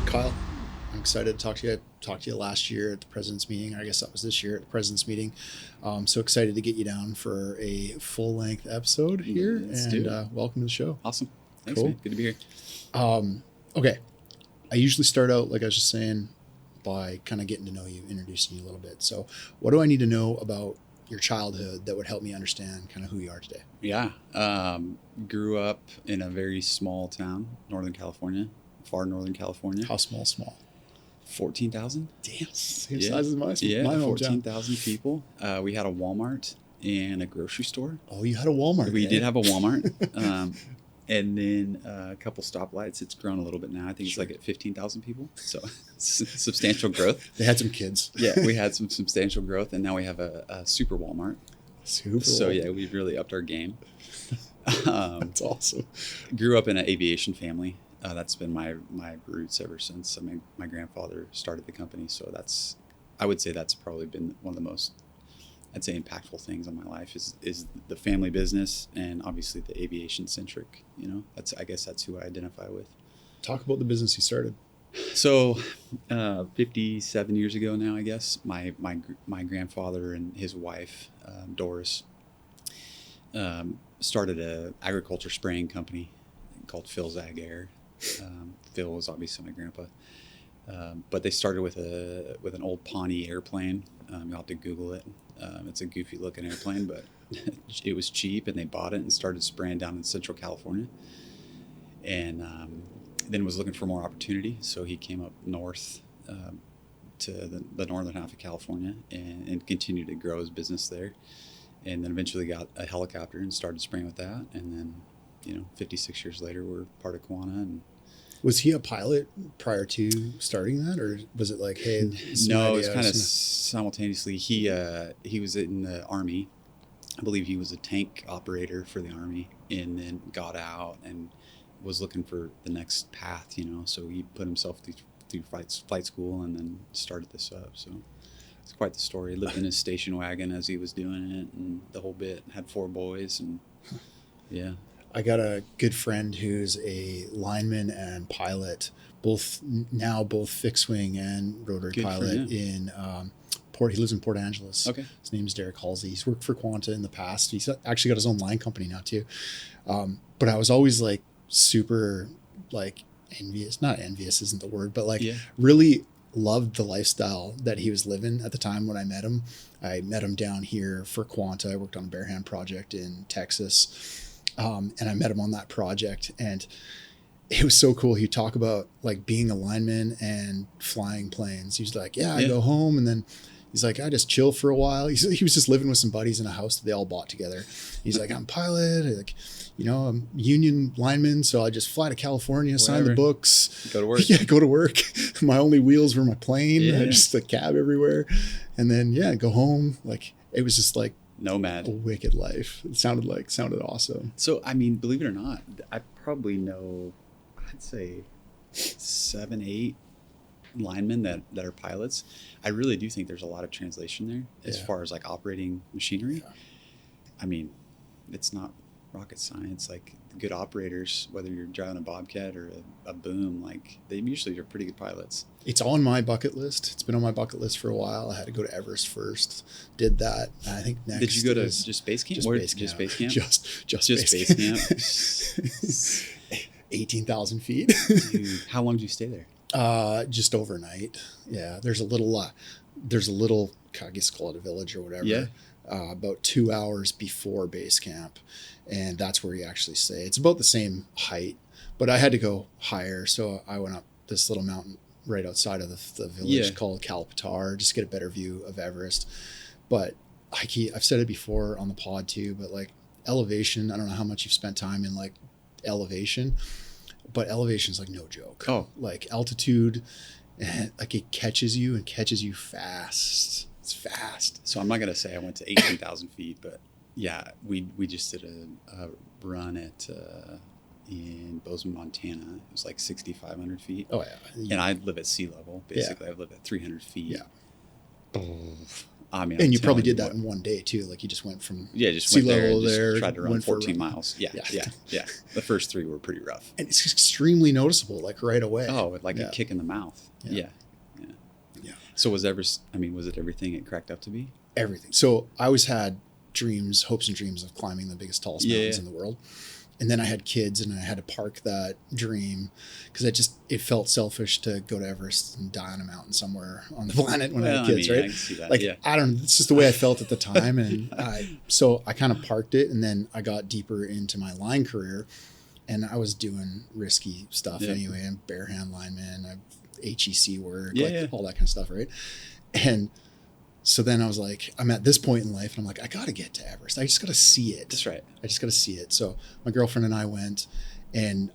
Kyle, I'm excited to talk to you. I talked to you last year at the President's meeting. I guess that was this year at the President's meeting. So excited to get you down for a full-length episode here. Welcome to the show. Awesome. Thanks, Cool. man. Good to be here. Okay. I usually start out, like I was just saying, by kind of getting to know you, introducing you a little bit. So what do I need to know about your childhood that would help me understand kind of who you are today? Yeah. Grew up in a very small town, Northern California, far Northern California. How small? 14,000. Damn. Same size as my Yeah, hometown. 14,000 people. We had a Walmart and a grocery store. Oh, you had a Walmart. We did have a Walmart. And then a couple stoplights. It's grown a little bit now. I think it's like at 15,000 people. So substantial growth. They had some kids. Yeah, we had some substantial growth. And now we have a super Walmart. So yeah, we've really upped our game. That's awesome. Grew up in an aviation family. That's been my roots ever since. I mean, my grandfather started the company. So I would say that's probably been one of the most, I'd say, impactful things in my life is the family business and obviously the aviation centric, I guess that's who I identify with. Talk about the business you started. So 57 years ago now, I guess, my grandfather and his wife, Doris, started a agriculture spraying company called Phil's Ag Air. Phil was obviously my grandpa. But they started with an old Pawnee airplane. You'll have to Google it. It's a goofy looking airplane, but it was cheap, and they bought it and started spraying down in Central California. And then was looking for more opportunity, so he came up north to the northern half of California and continued to grow his business there. And then eventually got a helicopter and started spraying with that. And then, 56 years later, we're part of Quanta. And was he a pilot prior to starting that, or was it like, hey? No, it was kind of simultaneously. He was in the Army. I believe he was a tank operator for the Army, and then got out and was looking for the next path. So he put himself through flight school and then started this up. So it's quite the story. Lived in his station wagon as he was doing it, and the whole bit. Had 4 boys, and yeah. I got a good friend who's a lineman and pilot, both fixed wing and rotary Good pilot in Port. He lives in Port Angeles. Okay. His name's Derek Halsey. He's worked for Quanta in the past. He's actually got his own line company now too. But I was always like super like envious. Not envious isn't the word, but really loved the lifestyle that he was living at the time when I met him. I met him down here for Quanta. I worked on a Bear Hand project in Texas. And I met him on that project, and it was so cool. He'd talk about like being a lineman and flying planes. He was like, I go home, and then he's like, I just chill for a while. He was just living with some buddies in a house that they all bought together. He's like, I'm a pilot, I'm union lineman, so I just fly to California, sign the books, go to work. Yeah, go to work. My only wheels were my plane. Yeah. Just a cab everywhere, and then go home. Like it was just like nomad. A wicked life. It sounded awesome. So, I mean, believe it or not, I probably know, I'd say 7, 8 linemen that are pilots. I really do think there's a lot of translation there as far as like operating machinery. Yeah. I mean, it's not rocket science. Like good operators, whether you're driving a Bobcat or a boom, like they usually are pretty good pilots. It's on my bucket list. It's been on my bucket list for a while. I had to go to Everest first. Did that. I think next. Did you go to just base camp? Just base camp. Just base camp. 18,000 feet. Dude, how long did you stay there? Just overnight. Yeah. There's a little, I guess call it a village or whatever. Yeah. About 2 hours before base camp. And that's where you actually stay. It's about the same height, but I had to go higher. So I went up this little mountain right outside of the village called Kalpatar, just to get a better view of Everest. But I've said it before on the pod too, but like elevation, I don't know how much you've spent time in like elevation, but elevation is like no joke. Oh, like altitude, like it catches you fast. It's fast. So I'm not going to say I went to 18,000 feet, but yeah, we just did a run in Bozeman, Montana. It was like 6,500 feet. Oh yeah. And I live at sea level. Basically, I live at 300 feet. Yeah. I mean, and you probably did that in one day too. Like you just went from just sea went level there, there, tried to run 14 miles. Yeah. The first 3 were pretty rough. And it's extremely noticeable, like right away. Oh, like a kick in the mouth. Yeah. So was it everything it cracked up to be? Everything. So I always had hopes and dreams of climbing the biggest, tallest mountains in the world. And then I had kids and I had to park that dream because it felt selfish to go to Everest and die on a mountain somewhere on the planet when I had kids, right? I can see that. Like, I don't know. It's just the way I felt at the time. And so I kind of parked it, and then I got deeper into my line career, and I was doing risky stuff anyway. I'm bare hand lineman, HEC work, all that kind of stuff, right? And so then I was like, I'm at this point in life and I'm like, I got to get to Everest. I just got to see it. That's right. I just got to see it. So my girlfriend and I went, and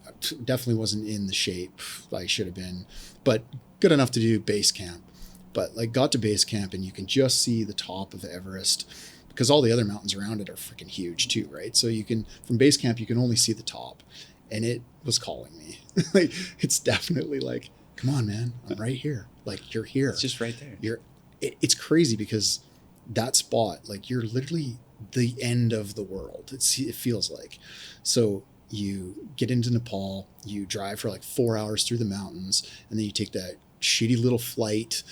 definitely wasn't in the shape I should have been, but good enough to do base camp. But like got to base camp and you can just see the top of Everest because all the other mountains around it are freaking huge too, right? So from base camp, you can only see the top, and it was calling me. Like, it's definitely like, come on, man, I'm right here. Like, you're here. It's just right there. It's crazy because that spot, like, you're literally the end of the world. It feels like. So you get into Nepal, you drive for like 4 hours through the mountains, and then you take that shitty little flight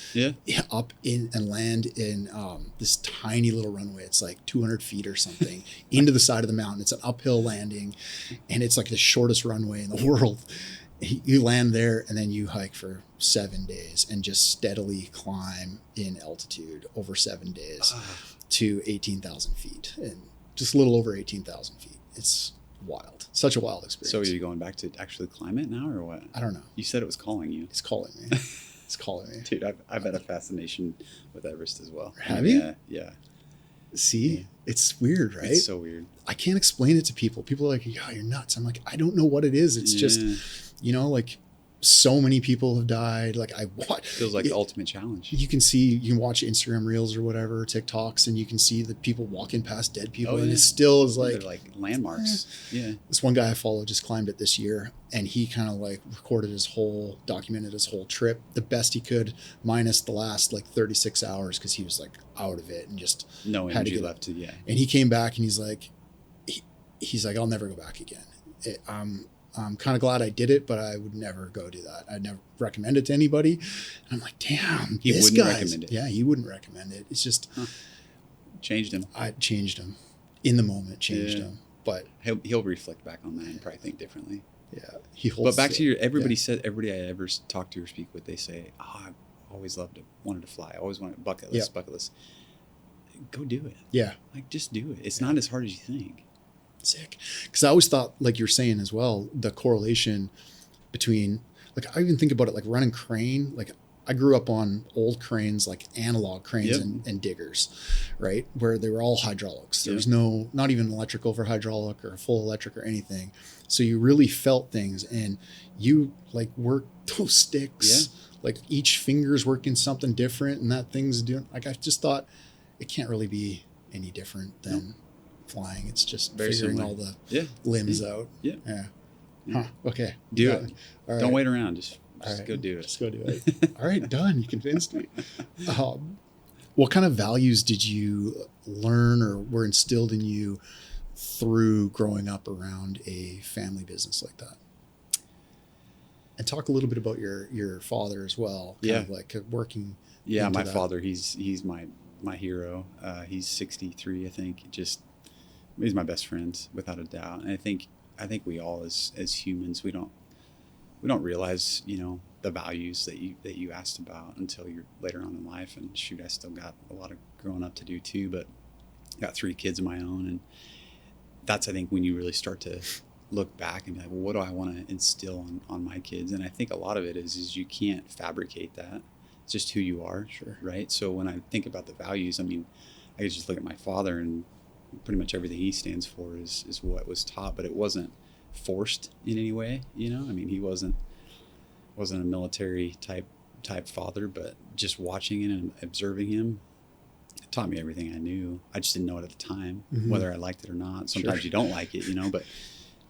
up in and land in this tiny little runway. It's like 200 feet or something into the side of the mountain. It's an uphill landing, and it's like the shortest runway in the world. You land there, and then you hike for 7 days and just steadily climb in altitude over 7 days to 18,000 feet, and just a little over 18,000 feet. It's wild. Such a wild experience. So are you going back to actually climb it now, or what? I don't know. You said it was calling you. It's calling me. It's calling me. Dude, I've had a fascination with Everest as well. Have you? Yeah. See? It's weird, right? It's so weird. I can't explain it to people. People are like, yeah, you're nuts. I'm like, I don't know what it is. It's just, like, so many people have died. Like, feels like the ultimate challenge. You can watch Instagram reels or whatever, TikToks, and you can see the people walking past dead people, and it still is like, they're like landmarks. Yeah. This one guy I follow just climbed it this year, and he kind of like documented his whole trip the best he could, minus the last like 36 hours because he was like out of it and just no energy left to. And he came back and he's like, I'll never go back again. I'm kind of glad I did it, but I would never go do that. I'd never recommend it to anybody. And I'm like, damn, he wouldn't recommend it. Yeah, he wouldn't recommend it. It's just changed him. I changed him in the moment. Changed him, but he'll reflect back on that and probably think differently. Yeah, But back to everybody I ever talk to or speak with, they say, I always wanted to fly. I always wanted bucket list. Go do it. Yeah, like just do it. It's not as hard as you think. Sick. Because I always thought, like you're saying as well, the correlation between, like, I even think about it like running crane. Like, I grew up on old cranes, like analog cranes and diggers, right? Where they were all hydraulics. There was not even electrical for hydraulic or full electric or anything. So you really felt things, and you like work those sticks, like each finger's working something different, and that thing's doing, like, I just thought it can't really be any different than flying. It's just very figuring similar. all the limbs out. Yeah. Huh. Okay. Do it. All right. Don't wait around. Just right. Go do it. Just go do it. All right, done. You convinced me. What kind of values did you learn or were instilled in you through growing up around a family business like that? And talk a little bit about your father as well. Kind of like working. Yeah, my father. He's my hero. He's 63, I think. He's my best friend without a doubt. And I think we all as humans, we don't realize, the values that you asked about until you're later on in life. And shoot, I still got a lot of growing up to do too, but got 3 kids of my own. And that's, I think, when you really start to look back and be like, well, what do I want to instill on my kids? And I think a lot of it is you can't fabricate that. It's just who you are. Sure. Right. So when I think about the values, I mean, I just look at my father, and pretty much everything he stands for is what was taught, but it wasn't forced in any way. I mean, he wasn't a military type father, but just watching it and observing him, it taught me everything I knew. I just didn't know it at the time, whether I liked it or not. Sometimes you don't like it, but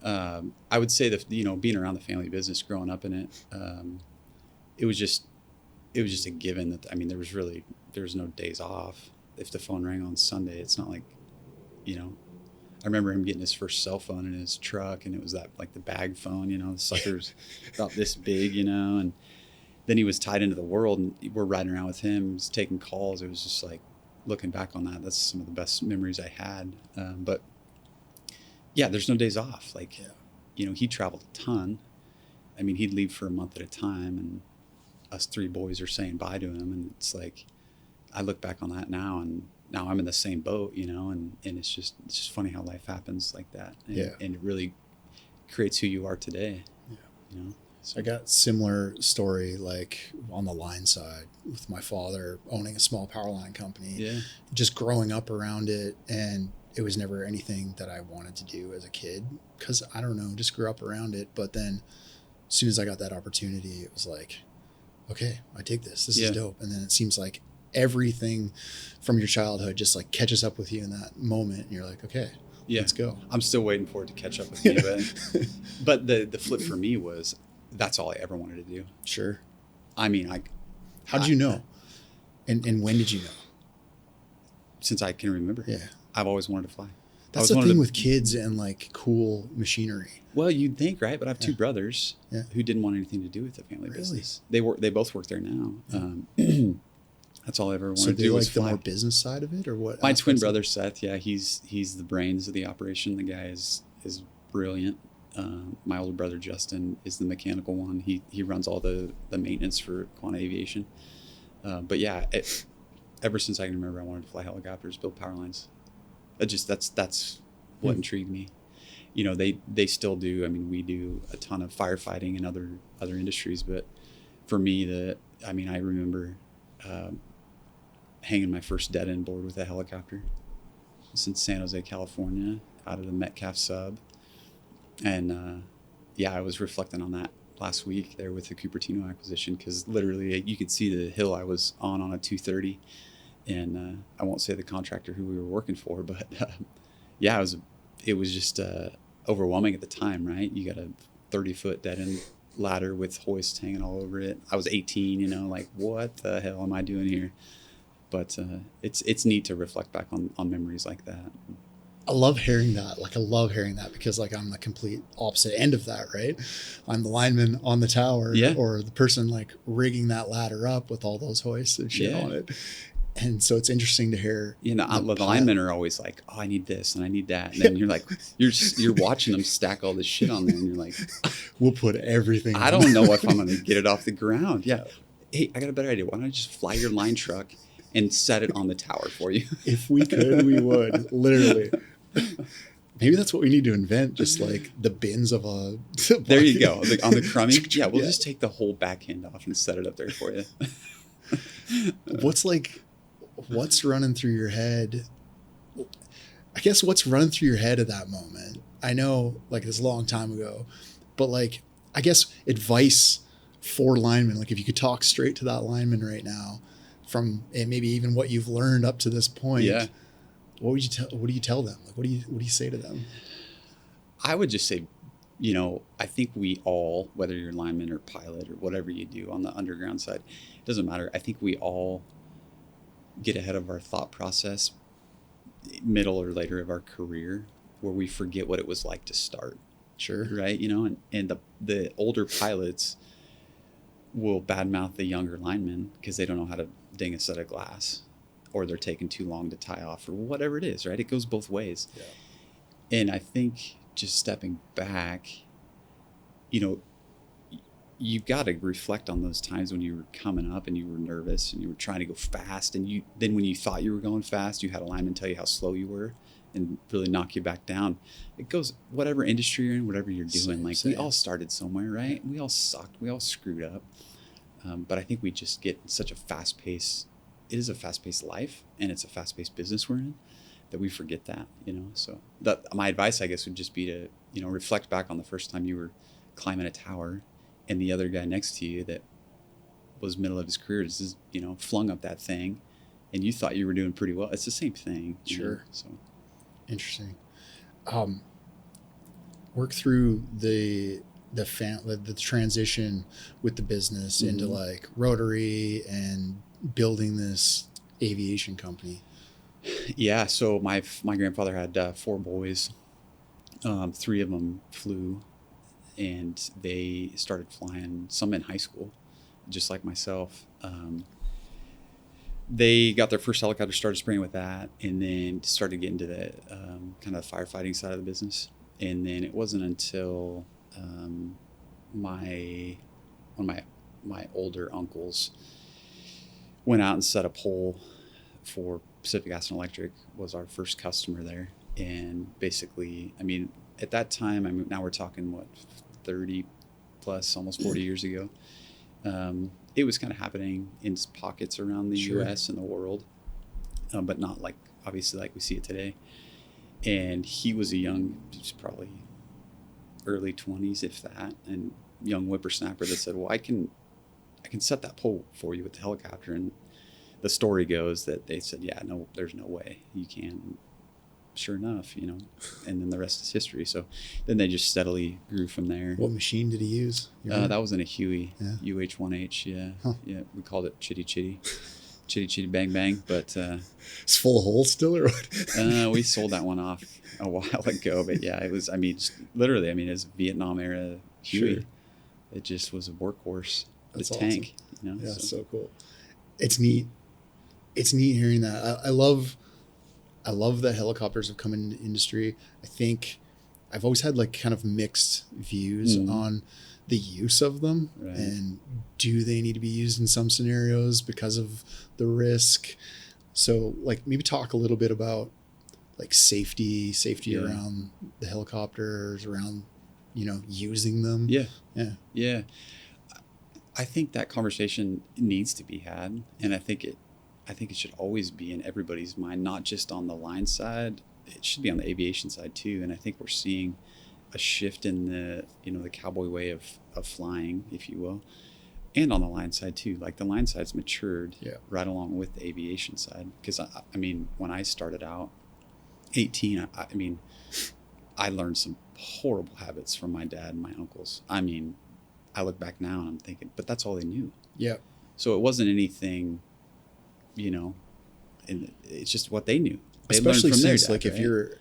I would say that, being around the family business, growing up in it, it was just a given that, I mean, there was no days off. if the phone rang on Sunday, it's not like, you know, I remember him getting his first cell phone in his truck, and it was that like the bag phone, you know, the sucker's about this big, you know, and then he was tied into the world, and we're riding around with him, he's taking calls. It was just like, looking back on that, that's some of the best memories I had. But yeah, there's no days off. Like, you know, he traveled a ton. I mean, he'd leave for a month at a time, and us 3 boys are saying bye to him. And it's like, I look back on that now, and now I'm in the same boat, you know, and it's just funny how life happens like that. And, and it really creates who you are today. Yeah. You know? So I got similar story, like on the line side with my father owning a small Powerline company, just growing up around it. And it was never anything that I wanted to do as a kid, because I don't know, just grew up around it. But then as soon as I got that opportunity, it was like, okay, I take this. This is dope. And then it seems like everything from your childhood just like catches up with you in that moment. And you're like, okay, let's go. I'm still waiting for it to catch up with me. But the flip for me was, that's all I ever wanted to do. Sure. I mean, how did you know? And when did you know? Since I can remember. Yeah. I've always wanted to fly. That's the thing with kids and like cool machinery. Well, you'd think, right? But I have 2 brothers who didn't want anything to do with the family business. They both work there now. That's all I ever wanted to do was fly. The more business side of it, or what? My twin brother Seth, he's the brains of the operation. The guy is brilliant. My older brother Justin is the mechanical one. He runs all the maintenance for Quanta Aviation. But yeah, ever since I can remember, I wanted to fly helicopters, build power lines. That's what intrigued me. You know, they still do. I mean, we do a ton of firefighting and other industries, but for me, I remember hanging my first dead end board with a helicopter. It's in San Jose, California, out of the Metcalf sub. And I was reflecting on that last week there with the Cupertino acquisition, because literally you could see the hill I was on a 230. And I won't say the contractor who we were working for, but it was just overwhelming at the time, right? You got a 30-foot dead end ladder with hoists hanging all over it. I was 18, you know, like, what the hell am I doing here? But it's neat to reflect back on memories like that. I love hearing that. Like, I love hearing that, because like I'm the complete opposite end of that, right? I'm the lineman on the tower, or the person like rigging that ladder up with all those hoists and shit on it. And so it's interesting to hear. You know, the linemen are always like, oh, I need this and I need that. And then you're like, you're watching them stack all this shit on there, and you're like, we'll put everything I don't know if I'm going to get it off the ground. Yeah. Hey, I got a better idea. Why don't I just fly your line truck and set it on the tower for you? If we could, we would, literally. Maybe that's what we need to invent, just like the bins of a... There you go. On the crummy. Yeah, we'll just take the whole back end off and set it up there for you. What's running through your head? I guess what's running through your head at that moment? I know, like, this a long time ago, but like, I guess advice for linemen, like if you could talk straight to that lineman right now from, and maybe even what you've learned up to this point, what would you tell? What do you tell them? Like, what do you say to them? I would just say, you know, I think we all, whether you're lineman or pilot or whatever you do on the underground side, it doesn't matter. I think we all get ahead of our thought process, middle or later of our career, where we forget what it was like to start. Sure. Right. You know, and the older pilots will badmouth the younger linemen because they don't know how to ding a set of glass, or they're taking too long to tie off, or whatever it is, right? It goes both ways. Yeah. And I think just stepping back, you know, you've got to reflect on those times when you were coming up and you were nervous and you were trying to go fast. And then when you thought you were going fast, you had a lineman tell you how slow you were and really knock you back down. It goes, whatever industry you're in, whatever you're doing, we all started somewhere, right? We all sucked. We all screwed up. But I think we just get such a fast pace. It is a fast paced life, and it's a fast paced business we're in, that we forget that, you know? So my advice, I guess, would just be to, you know, reflect back on the first time you were climbing a tower, and the other guy next to you that was middle of his career just, you know, flung up that thing, and you thought you were doing pretty well. It's the same thing. Sure. You know? So interesting. Work through the transition with the business into like Rotary and building this aviation company. Yeah. So my grandfather had 4 boys. 3 of them flew, and they started flying, some in high school, just like myself. They got their first helicopter, started spraying with that, and then started getting into the kind of firefighting side of the business. And then it wasn't until one of my older uncles went out and set a pole for Pacific Gas and Electric, was our first customer there. And basically, I mean, at that time, I mean, now we're talking, what, 30 plus, almost 40 years ago. It was kind of happening in pockets around the U.S. and the world, but not like, obviously, like we see it today. And he was probably early 20s, if that, and young whippersnapper that said, well, I can set that pole for you with the helicopter. And the story goes that they said, yeah, no, there's no way you can. Sure enough, and then the rest is history. So then they just steadily grew from there. What machine did he use? That was in a Huey, UH-1H. Yeah. Huh. Yeah. We called it Chitty Chitty. Chitty Chitty Bang Bang. But it's full of holes still, or what? We sold that one off a while ago. But yeah, it was, I mean, literally, I mean, it's Vietnam era Huey. Sure. It just was a workhorse. That's a tank. Awesome. Yeah, so cool. It's neat. It's neat hearing that. I love that helicopters have come into the industry. I think I've always had like kind of mixed views on the use of them, and do they need to be used in some scenarios because of the risk? So like maybe talk a little bit about like safety around the helicopters, around, using them. Yeah. I think that conversation needs to be had, and I think it should always be in everybody's mind, not just on the line side. It should be on the aviation side too. And I think we're seeing a shift in the cowboy way of flying, if you will, and on the line side too. Like the line side's matured right along with the aviation side. Because I mean, when I started out, 18, I mean, I learned some horrible habits from my dad and my uncles. I mean, I look back now and I'm thinking, but that's all they knew. Yeah. So it wasn't anything, and it's just what they knew. They especially learned from since their dad, like if you're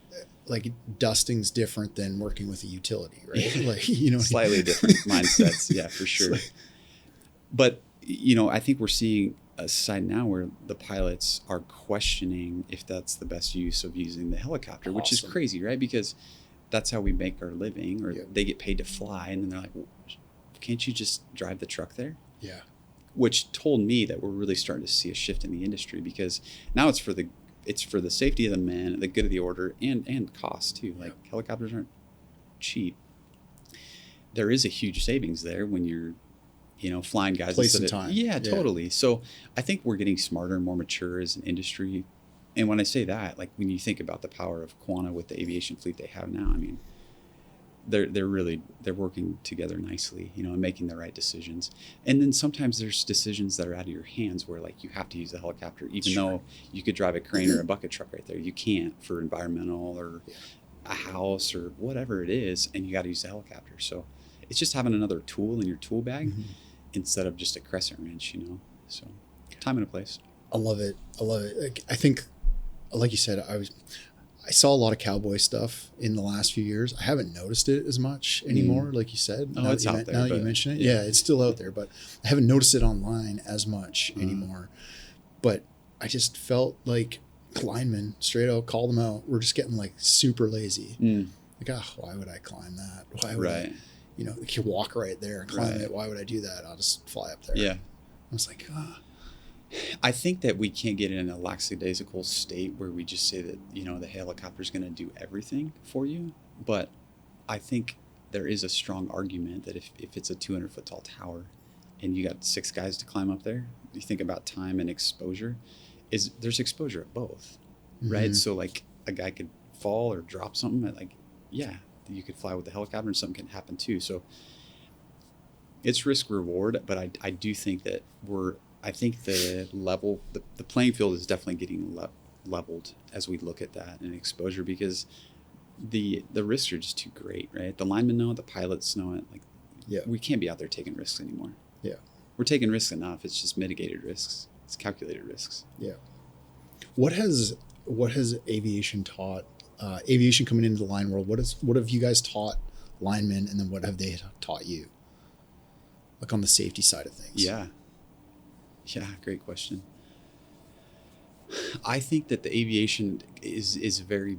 like dusting's different than working with a utility, right? Like, slightly different mindsets. Yeah, for sure. But, I think we're seeing a side now where the pilots are questioning if that's the best use of using the helicopter, which is crazy, right? Because that's how we make our living, or they get paid to fly. And then they're like, well, can't you just drive the truck there? Yeah. Which told me that we're really starting to see a shift in the industry, because now it's for the safety of the men, the good of the order, and cost too. Like helicopters aren't cheap. There is a huge savings there when you're, flying guys. Place and time. Yeah, totally. So I think we're getting smarter and more mature as an industry. And when I say that, like when you think about the power of Quanta with the aviation fleet they have now, I mean, they're working together nicely, and making the right decisions. And then sometimes there's decisions that are out of your hands where like you have to use the helicopter, even though you could drive a crane or a bucket truck right there. You can't for environmental or a house or whatever it is, and you got to use the helicopter. So it's just having another tool in your tool bag instead of just a crescent wrench, So time and a place. I love it. Like, I think, like you said, I saw a lot of cowboy stuff in the last few years. I haven't noticed it as much anymore, like you said. Oh, it's out there. Now that you mention it, yeah, it's still out there, but I haven't noticed it online as much anymore. But I just felt like linemen, straight out, call them out. We're just getting like super lazy. Like, why would I climb that? Why would I? You can walk right there and climb it. Why would I do that? I'll just fly up there. Yeah. I was like, I think that we can't get in a lackadaisical state where we just say that, the helicopter is going to do everything for you. But I think there is a strong argument that if it's a 200-foot tall tower and you got 6 guys to climb up there, you think about time and exposure, there's exposure at both, right? So like a guy could fall or drop something at you could fly with the helicopter and something can happen too. So it's risk reward, but I do think that I think the playing field is definitely getting leveled as we look at that and exposure, because the risks are just too great, right? The linemen know it, the pilots know it. Like, we can't be out there taking risks anymore. Yeah, we're taking risks enough. It's just mitigated risks. It's calculated risks. Yeah. What has what has aviation taught, aviation coming into the line world? What have you guys taught linemen, and then what have they taught you? Like on the safety side of things. Yeah, great question. I think that the aviation is very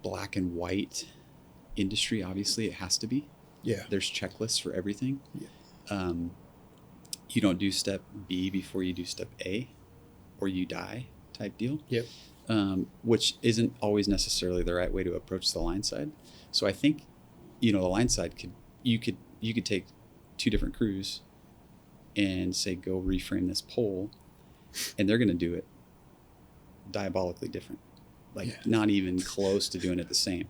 black and white industry. Obviously, it has to be. Yeah. There's checklists for everything. Yeah. You don't do step B before you do step A, or you die type deal. Yep. Which isn't always necessarily the right way to approach the line side. So I think, the line side you could take two different crews and say, go reframe this pole, and they're going to do it diabolically different, not even close to doing it the same.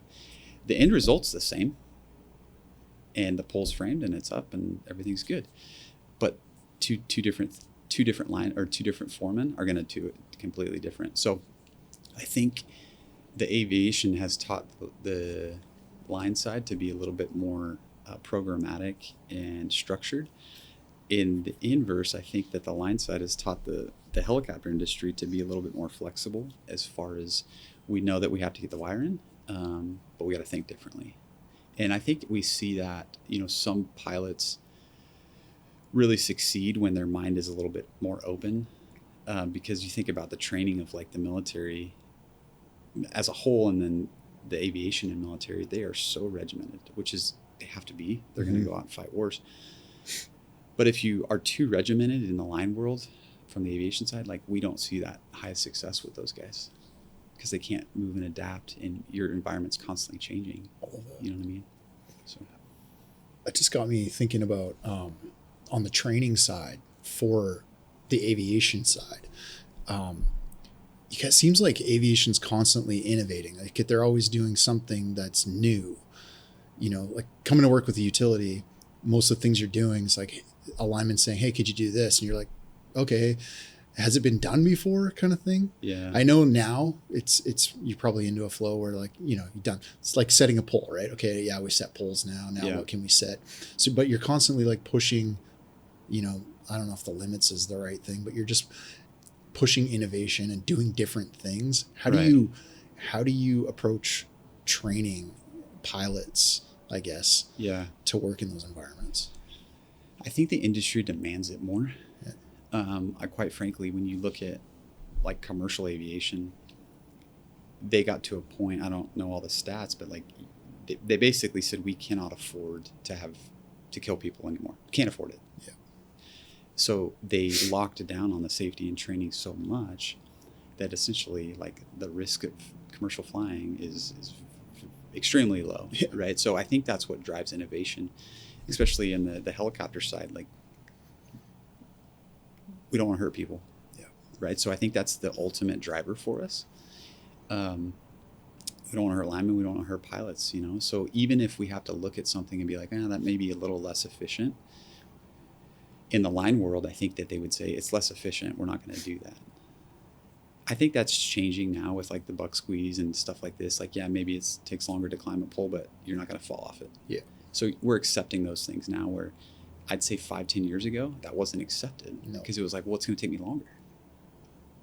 The end result's the same, and the pole's framed and it's up and everything's good, but two different line or two different foremen are going to do it completely different. So I think the aviation has taught the line side to be a little bit more programmatic and structured. In the inverse, I think that the line side has taught the helicopter industry to be a little bit more flexible, as far as we know that we have to get the wire in, but we got to think differently. And I think we see that, some pilots really succeed when their mind is a little bit more open, because you think about the training of like the military as a whole, and then the aviation and military, they are so regimented, which is, they have to be. They're going to go out and fight wars. But if you are too regimented in the line world from the aviation side, like, we don't see that high success with those guys, because they can't move and adapt, and your environment's constantly changing. You know what I mean? So it just got me thinking about on the training side for the aviation side. It seems like aviation's constantly innovating. Like, they're always doing something that's new. Like coming to work with a utility, most of the things you're doing is like a lineman saying, "Hey, could you do this?" And you're like, "Okay, has it been done before?" kind of thing. Yeah. I know now it's you're probably into a flow where, like, you've done, it's like setting a pole, right? Okay, yeah, we set poles now. What can we set? So, but you're constantly like pushing, I don't know if the limits is the right thing, but you're just pushing innovation and doing different things. How do you approach training pilots, I guess, to work in those environments? I think the industry demands it more. Quite frankly, when you look at like commercial aviation, they got to a point, I don't know all the stats, but like they basically said, we cannot afford to kill people anymore. Can't afford it. Yeah. So they locked it down on the safety and training so much that essentially, like, the risk of commercial flying is extremely low, right? So I think that's what drives innovation, especially in the helicopter side. Like, we don't want to hurt people, right? So I think that's the ultimate driver for us. We don't want to hurt linemen. We don't want to hurt pilots, So even if we have to look at something and be like, that may be a little less efficient, in the line world, I think that they would say it's less efficient. We're not going to do that. I think that's changing now with like the buck squeeze and stuff like this. Like, maybe it takes longer to climb a pole, but you're not going to fall off it. Yeah. So we're accepting those things now, where I'd say 5-10 years ago, that wasn't accepted, because it was like, well, it's going to take me longer.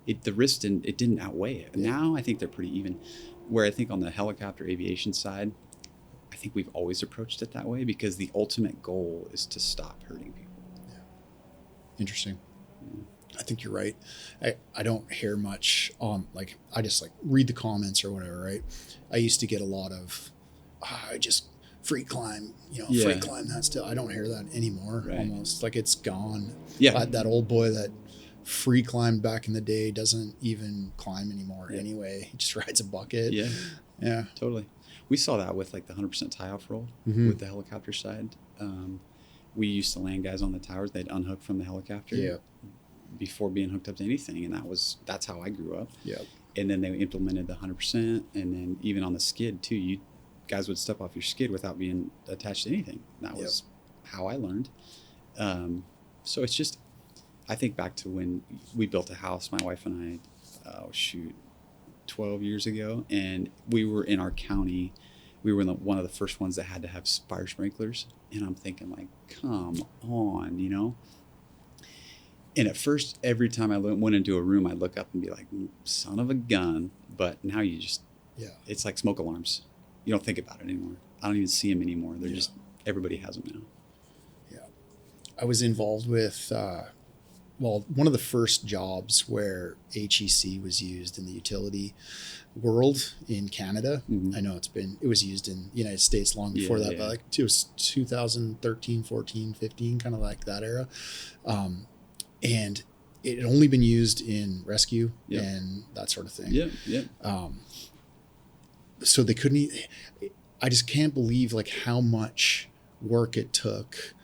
The risk didn't outweigh it. Yeah. Now I think they're pretty even. Where I think on the helicopter aviation side, I think we've always approached it that way, because the ultimate goal is to stop hurting people. Yeah. Interesting. I think you're right. I don't hear much on, like, I just like read the comments or whatever, right? I used to get a lot of, I just free climb, free climb that still. I don't hear that anymore. Right. Almost like it's gone. Yeah. That old boy that free climbed back in the day doesn't even climb anymore anyway. He just rides a bucket. Yeah. Yeah. Totally. We saw that with like the 100% tie-off roll with the helicopter side. We used to land guys on the towers. They'd unhook from the helicopter before being hooked up to anything. And that's how I grew up. Yeah. And then they implemented the 100%. And then even on the skid too, you guys would step off your skid without being attached to anything. That was how I learned. So it's just, I think back to when we built a house, my wife and I, 12 years ago. And we were in our county. We were one of the first ones that had to have fire sprinklers. And I'm thinking like, come on, And at first, every time I went into a room, I'd look up and be like, son of a gun. But now you just, it's like smoke alarms. You don't think about it anymore. I don't even see them anymore. They're just, everybody has them now. Yeah. I was involved with, one of the first jobs where HEC was used in the utility world in Canada. I know it was used in the United States long before that, but like it was 2013, 14, 15, kind of like that era. And it had only been used in rescue and that sort of thing. So they couldn't, I just can't believe like how much work it took.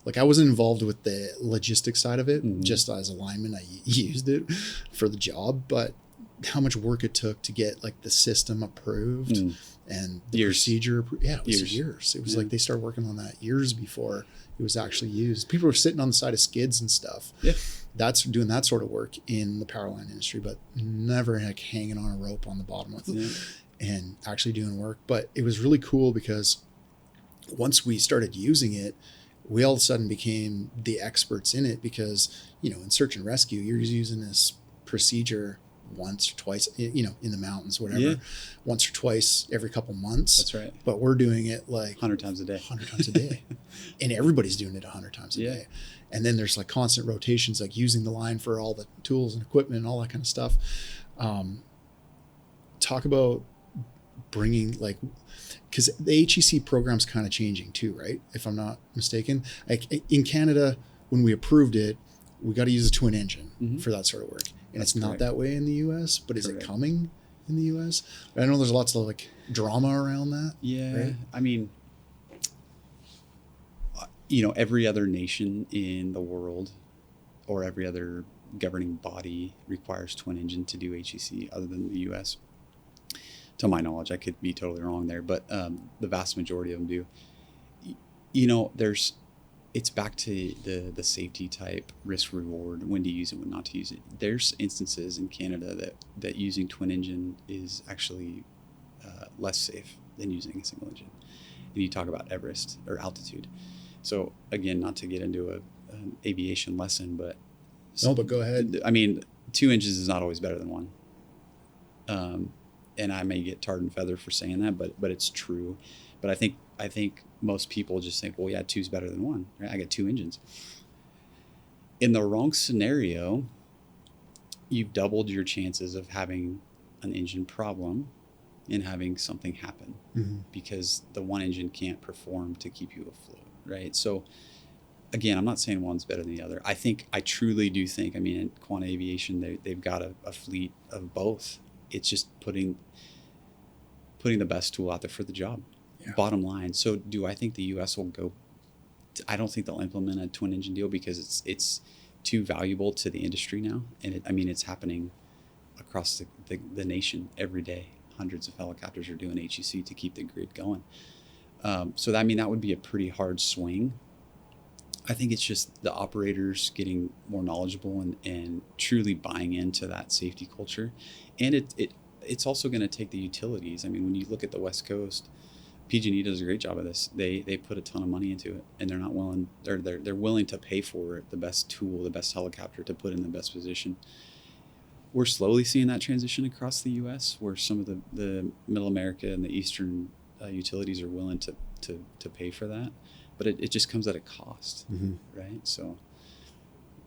Like I wasn't involved with the logistics side of it. Just as a lineman, I used it for the job, but how much work it took to get like the system approved and the procedure. Yeah, it was years. It was like they started working on that years before it was actually used. People were sitting on the side of skids and stuff. That's doing that sort of work in the Powerline industry, but never like hanging on a rope on the bottom with and actually doing work. But it was really cool because once we started using it, we all of a sudden became the experts in it because, in search and rescue, you're using this procedure once or twice, in the mountains, whatever, once or twice every couple months. That's right. But we're doing it like 100 times a day. 100 times a day. And everybody's doing it 100 times a day. And then there's like constant rotations, like using the line for all the tools and equipment and all that kind of stuff. Talk about bringing like, because the HEC program's kind of changing too, right? If I'm not mistaken. Like in Canada, when we approved it, we got to use a twin engine for that sort of work. And it's not that way in the US, but is it coming in the US? I know there's lots of like drama around that. Yeah. Right? I mean, every other nation in the world or every other governing body requires twin engine to do HEC other than the US. To my knowledge, I could be totally wrong there, but the vast majority of them do. It's back to the safety type, risk reward, when to use it, when not to use it. There's instances in Canada that using twin engine is actually less safe than using a single engine. And you talk about Everest or altitude. So again, not to get into an aviation lesson, but go ahead. I mean, 2 engines is not always better than one. And I may get tarred and feathered for saying that, but it's true. But I think most people just think, well, yeah, 2 is better than 1, right? I got 2 engines. In the wrong scenario, you've doubled your chances of having an engine problem and having something happen because the one engine can't perform to keep you afloat, right? So again, I'm not saying one's better than the other. I truly do think, in Quanta Aviation, they've got a fleet of both. It's just putting the best tool out there for the job. Bottom line. So do I think the US will go? I don't think they'll implement a twin engine deal because it's too valuable to the industry now. And it's happening across the nation every day. Hundreds of helicopters are doing HEC to keep the grid going. So that would be a pretty hard swing. I think it's just the operators getting more knowledgeable and truly buying into that safety culture. And it's also going to take the utilities. When you look at the West Coast, PG&E does a great job of this. They put a ton of money into it, and they're not willing. They're willing to pay for the best tool, the best helicopter to put in the best position. We're slowly seeing that transition across the U.S., where some of the Middle America and the Eastern utilities are willing to pay for that, but it just comes at a cost, right? So,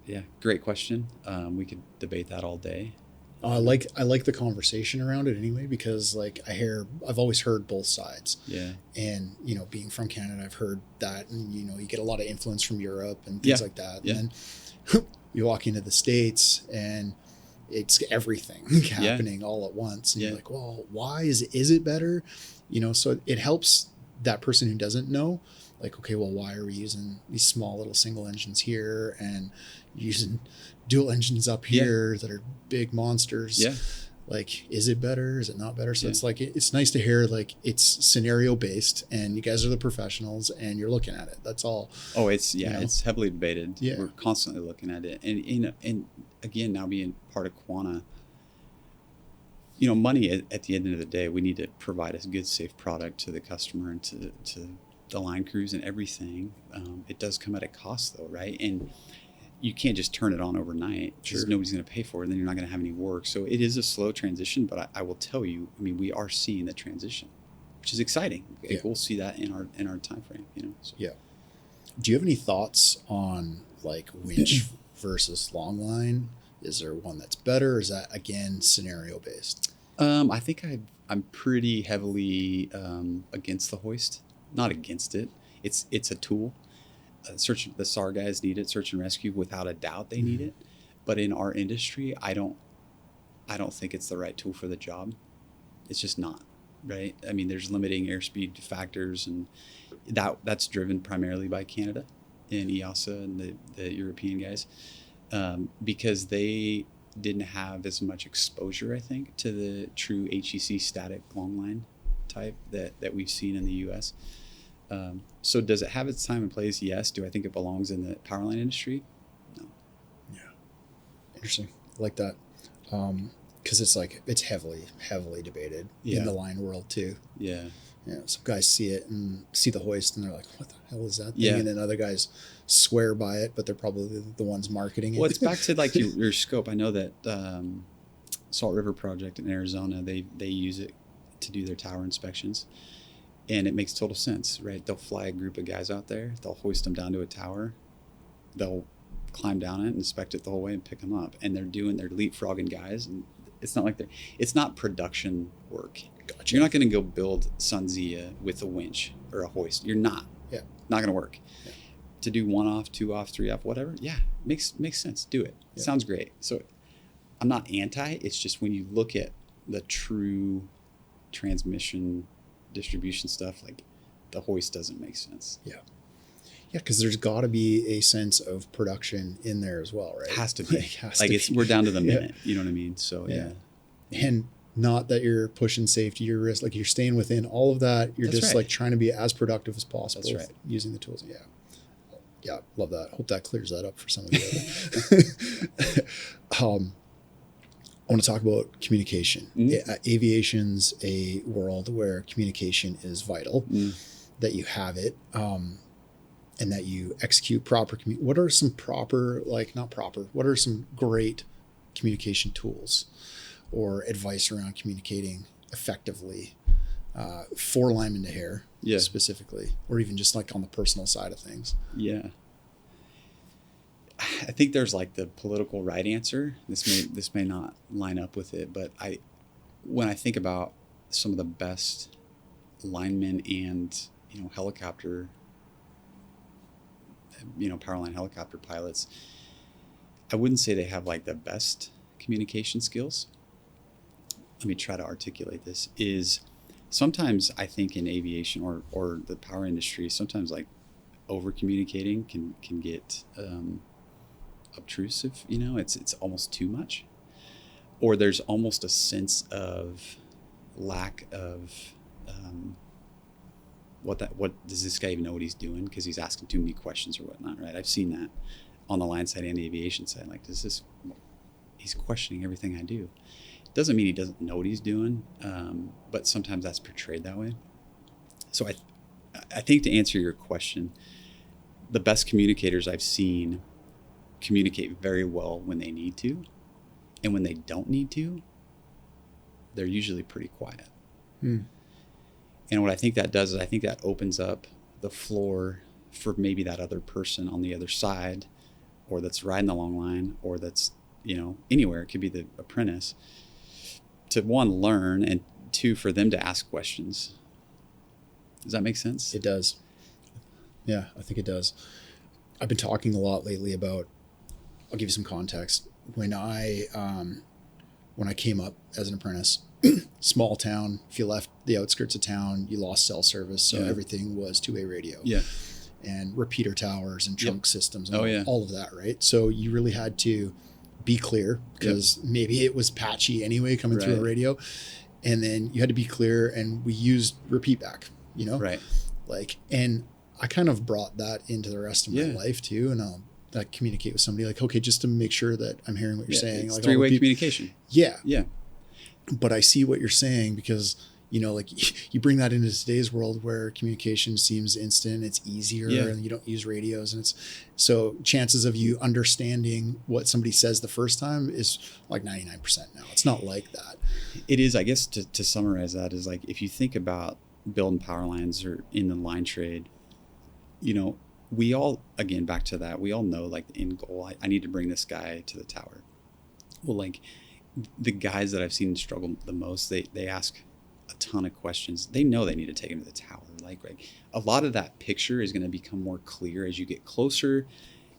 yeah, great question. We could debate that all day. I like the conversation around it anyway, because like I've always heard both sides. Yeah. And, being from Canada, I've heard that, and, you get a lot of influence from Europe and things like that. Yeah. And then you walk into the States and it's everything happening all at once. And you're like, well, why is it better? So it helps that person who doesn't know, like, okay, well, why are we using these small little single engines here and using dual engines up here that are big monsters? Yeah. Like, is it better? Is it not better? So it's like, it's nice to hear, like, it's scenario based and you guys are the professionals and you're looking at it. That's all. Oh, it's heavily debated. Yeah. We're constantly looking at it. And again, now being part of Quanta, money at the end of the day, we need to provide a good, safe product to the customer and to the line crews and everything. It does come at a cost though, right? And you can't just turn it on overnight because nobody's going to pay for it, and then you're not going to have any work. So it is a slow transition, but I will tell you, I mean, we are seeing the transition, which is exciting. Yeah. We'll see that in our time frame, you know. So. Yeah. Do you have any thoughts on like winch versus long line? Is there one that's better, or is that again scenario based? I think I'm pretty heavily against the hoist. Not against it. It's a tool. The SAR guys need it. Search and rescue, without a doubt, they need it. But in our industry, I don't think it's the right tool for the job. It's just not, right? I mean, there's limiting airspeed factors, and that's driven primarily by Canada and EASA and the European guys, because they didn't have as much exposure, I think, to the true HEC static long line type that we've seen in the U.S. So does it have its time and place? Yes. Do I think it belongs in the Powerline industry? No. Yeah. Interesting. I like that. Because it's heavily debated in the line world too. Yeah. Yeah. Some guys see it and see the hoist and they're like, what the hell is that thing? Yeah. And then other guys swear by it, but they're probably the ones marketing it. Well, it's back to like your scope. I know that Salt River Project in Arizona, they use it to do their tower inspections. And it makes total sense, right? They'll fly a group of guys out there. They'll hoist them down to a tower. They'll climb down it, inspect it the whole way, and pick them up. And they're leapfrogging guys. And it's not like it's not production work. Gotcha. You're not going to go build Sunzia with a winch or a hoist. You're not. Yeah. Not going to work. Yeah. To do 1 off, 2 off, 3 off, whatever. Yeah, makes sense. Do it. Yeah. Sounds great. So I'm not anti. It's just when you look at the true transmission distribution stuff, like the hoist doesn't make sense. Yeah, because there's got to be a sense of production in there as well, right? Has to be. We're down to the minute. You know what I mean? So yeah. And not that you're pushing safety, your risk, like you're staying within all of that. You're just like trying to be as productive as possible. That's right. Using the tools. Yeah, love that. Hope that clears that up for some of you. I want to talk about communication. Aviation's a world where communication is vital, that you have it, and that you execute proper. What are some what are some great communication tools or advice around communicating effectively for linemen to hair specifically, or even just like on the personal side of things? Yeah. I think there's like the political right answer. This may not line up with it, but when I think about some of the best linemen and helicopter, Powerline helicopter pilots, I wouldn't say they have like the best communication skills. Let me try to articulate this. Is sometimes I think in aviation or the power industry, sometimes like over communicating can get obtrusive, it's almost too much, or there's almost a sense of lack of what does this guy even know what he's doing, because he's asking too many questions or whatnot, right? I've seen that on the line side and the aviation side. Like, he's questioning everything I do. Doesn't mean he doesn't know what he's doing, but sometimes that's portrayed that way. So I think, to answer your question, the best communicators I've seen communicate very well when they need to, and when they don't need to, they're usually pretty quiet. And what I think that does is I think that opens up the floor for maybe that other person on the other side, or that's riding the long line, or that's anywhere. It could be the apprentice, to one, learn, and two, for them to ask questions. Does that make sense? It does. Yeah, I think it does. I've been talking a lot lately about, I'll give you some context. When I came up as an apprentice, small town, if you left the outskirts of town, you lost cell service. So everything was two-way radio. Yeah. And repeater towers and trunk systems and all of that, right? So you really had to be clear, because maybe it was patchy anyway coming through a radio. And then you had to be clear, and we used repeat back, Right. And I kind of brought that into the rest of my life too. And I'll communicate with somebody like, okay, just to make sure that I'm hearing what you're saying. It's like three-way communication. Yeah. Yeah. But I see what you're saying, because you know, like you bring that into today's world where communication seems instant, it's easier, and you don't use radios, and it's so chances of you understanding what somebody says the first time is like 99% now. It's not like that. It is, I guess, to summarize that is like, if you think about building power lines or in the line trade, you know, we all, again, back to that, we all know like the end goal, I need to bring this guy to the tower. Well, like the guys that I've seen struggle the most, they ask a ton of questions. They know they need to take him to the tower. Like a lot of that picture is going to become more clear as you get closer.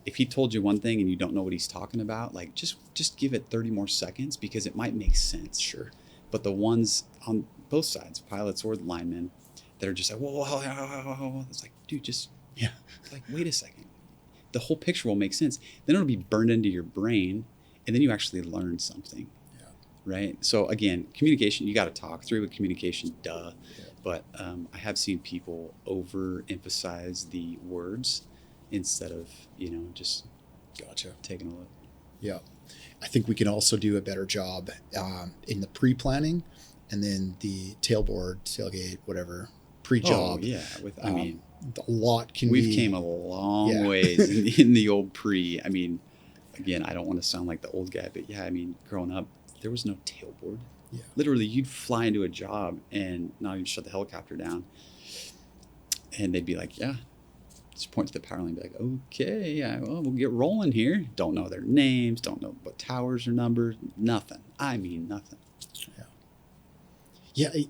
If he told you one thing and you don't know what he's talking about, like just give it 30 more seconds because it might make sense. Sure. But the ones on both sides, pilots or the linemen, that are just like, whoa, it's like, dude, just like, wait a second. The whole picture will make sense. Then it'll be burned into your brain, and then you actually learn something. Right. So again, communication, you got to talk through with communication, duh. Yeah. But I have seen people overemphasize the words instead of, you know, just taking a look. Yeah. I think we can also do a better job in the pre-planning and then the tailboard, tailgate, whatever, pre-job. Oh, yeah. I mean, a lot can we've came a long ways in the old pre. I mean, again, I don't want to sound like the old guy, but yeah, I mean, growing up, there was no tailboard. Yeah. Literally, you'd fly into a job and not even shut the helicopter down. And they'd be like, yeah. Just point to the power line and be like, okay, yeah, well, we'll get rolling here. Don't know their names. Don't know what towers or numbers. Nothing. I mean, nothing. Yeah. Yeah,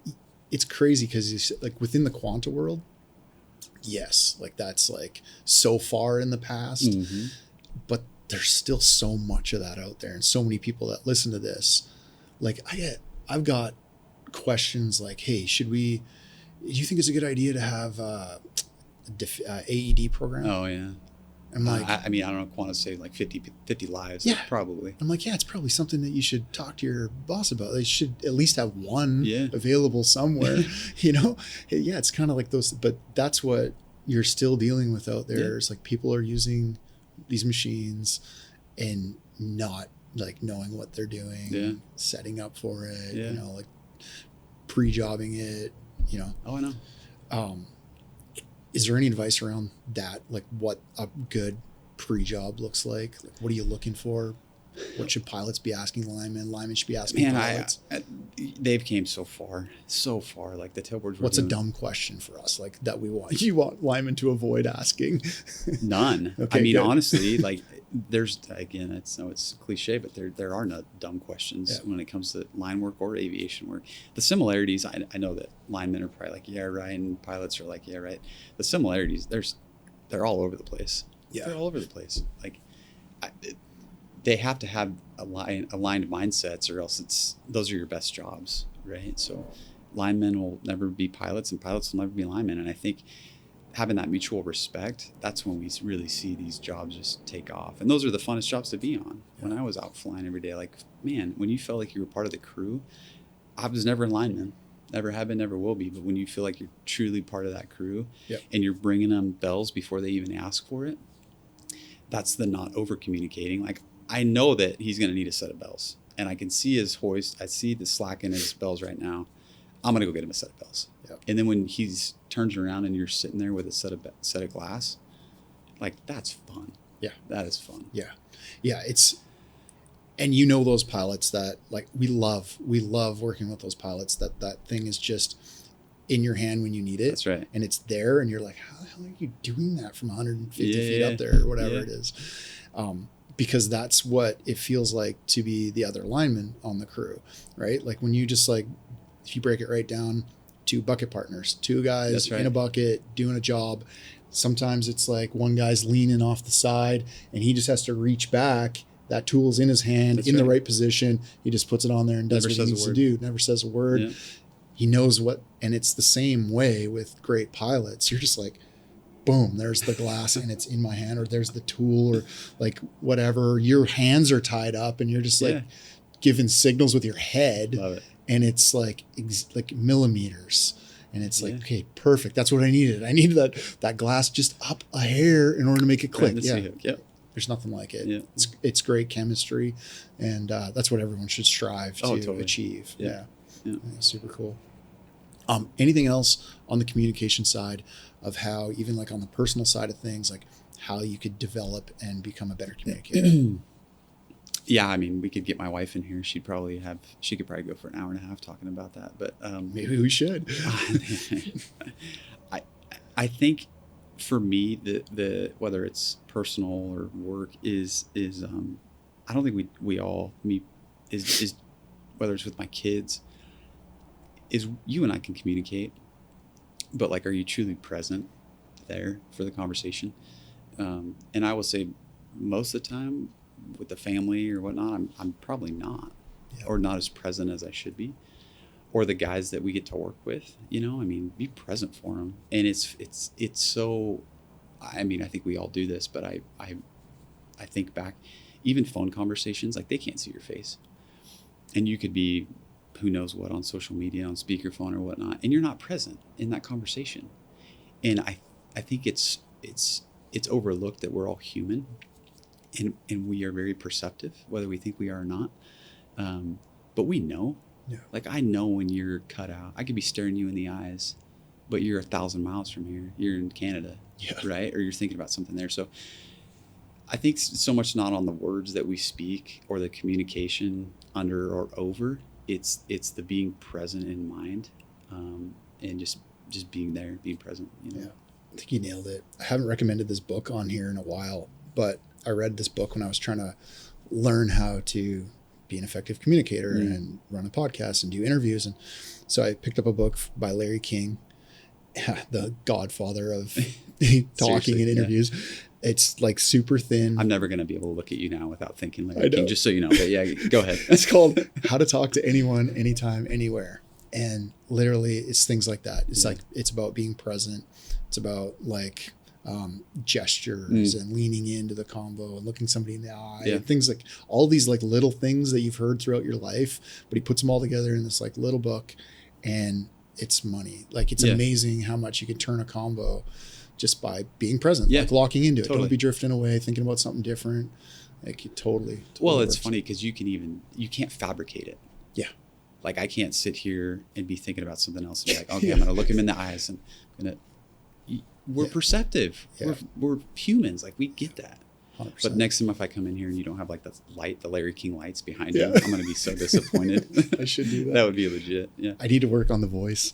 it's crazy because like within the Quanta world, yes, like that's like so far in the past. Mm-hmm. But there's still so much of that out there and so many people that listen to this. Like I've got questions like, hey, do you think it's a good idea to have AED program? Oh yeah. I'm like, I mean, I don't know, Quanta saved like 50 lives. Yeah, probably. I'm like, yeah, it's probably something that you should talk to your boss about. They should at least have one available somewhere, you know? Yeah. It's kind of like those, but that's what you're still dealing with out there. It's like people are using these machines and not like knowing what they're doing, setting up for it, you know, like pre-jobbing it, you know. Oh, I know. Is there any advice around that? Like what a good pre-job looks like? Like what are you looking for? What should pilots be asking linemen? Linemen should be asking pilots. They've came so far. Like the tailboards. What's a dumb question for us? Like that you want linemen to avoid asking? None. Okay, I mean, good. honestly, like there's, again, it's cliche, but there are no dumb questions when it comes to line work or aviation work. The similarities, I know that linemen are probably like, yeah, right, and pilots are like, yeah, right. The similarities, they're all over the place. Yeah, they're all over the place. Like, they have to have aligned mindsets, or else those are your best jobs, right? So linemen will never be pilots and pilots will never be linemen. And I think having that mutual respect, that's when we really see these jobs just take off. And those are the funnest jobs to be on. Yeah. When I was out flying every day, like, man, when you felt like you were part of the crew, I was never a lineman. Never have been, never will be. But when you feel like you're truly part of that crew and you're bringing them bells before they even ask for it, that's the not over communicating. Like, I know that he's going to need a set of bells, and I can see his hoist. I see the slack in his bells right now. I'm going to go get him a set of bells. Yep. And then when he's turns around and you're sitting there with a set of glass, like, that's fun. Yeah. That is fun. Yeah. Yeah. And you know, those pilots that like, we love working with those pilots that thing is just in your hand when you need it. That's right. And it's there and you're like, how the hell are you doing that from 150 feet up there or whatever it is? Because that's what it feels like to be the other lineman on the crew, right? Like when you just like, if you break it right down, 2 bucket partners, 2 guys in a bucket doing a job. Sometimes it's like one guy's leaning off the side and he just has to reach back. That tool's in his hand, the right position. He just puts it on there and does what he needs to do. Never says a word. Yeah. He knows what, and it's the same way with great pilots. You're just like, boom, there's the glass and it's in my hand, or there's the tool, or like whatever. Your hands are tied up and you're just like giving signals with your head. Love it. And it's like millimeters. And it's like, okay, perfect. That's what I needed. I needed that glass just up a hair in order to make it click. There's nothing like it. Yeah. It's great chemistry. And that's what everyone should strive to achieve. Yeah. Super cool. Anything else on the communication side of how, even like on the personal side of things, like how you could develop and become a better communicator? Yeah, I mean, we could get my wife in here. She could probably go for an hour and a half talking about that. But maybe we should. I think for me, the whether it's personal or work is I don't think we all is whether it's with my kids, is you and I can communicate, but like, are you truly present there for the conversation? And I will say most of the time with the family or whatnot, I'm probably not, or not as present as I should be. Or the guys that we get to work with, I mean, be present for them. And it's so, I mean, I think we all do this, but I think back, even phone conversations, like they can't see your face, and you could be who knows what on social media, on speakerphone or whatnot, and you're not present in that conversation. And I think it's overlooked that we're all human, and we are very perceptive, whether we think we are or not. But we know. Yeah. Like, I know when you're cut out. I could be staring you in the eyes, but you're 1,000 miles from here. You're in Canada, right? Or you're thinking about something there. So I think so much not on the words that we speak or the communication under or over. It's the being present in mind, and just being there, being present. Yeah, I think you nailed it. I haven't recommended this book on here in a while, but I read this book when I was trying to learn how to be an effective communicator and run a podcast and do interviews. And so I picked up a book by Larry King, the godfather of talking in interviews. Yeah. It's like super thin. I'm never going to be able to look at you now without thinking Larry King, just so you know. But yeah, go ahead. It's called How to Talk to Anyone, Anytime, Anywhere. And literally it's things like that. It's like, it's about being present. It's about like gestures and leaning into the convo and looking somebody in the eye and things like all these like little things that you've heard throughout your life, but he puts them all together in this like little book, and it's money. Like, it's amazing how much you can turn a convo just by being present, like locking into it. Totally. Don't be drifting away, thinking about something different. Like, it totally well, it's funny because you can't fabricate it. Yeah. Like, I can't sit here and be thinking about something else and be like, okay, I'm going to look him in the eyes and we're perceptive. Yeah. We're humans. Like, we get that. 100%. But next time if I come in here and you don't have like the Larry King lights behind you, I'm going to be so disappointed. I should do that. That would be legit. Yeah. I need to work on the voice.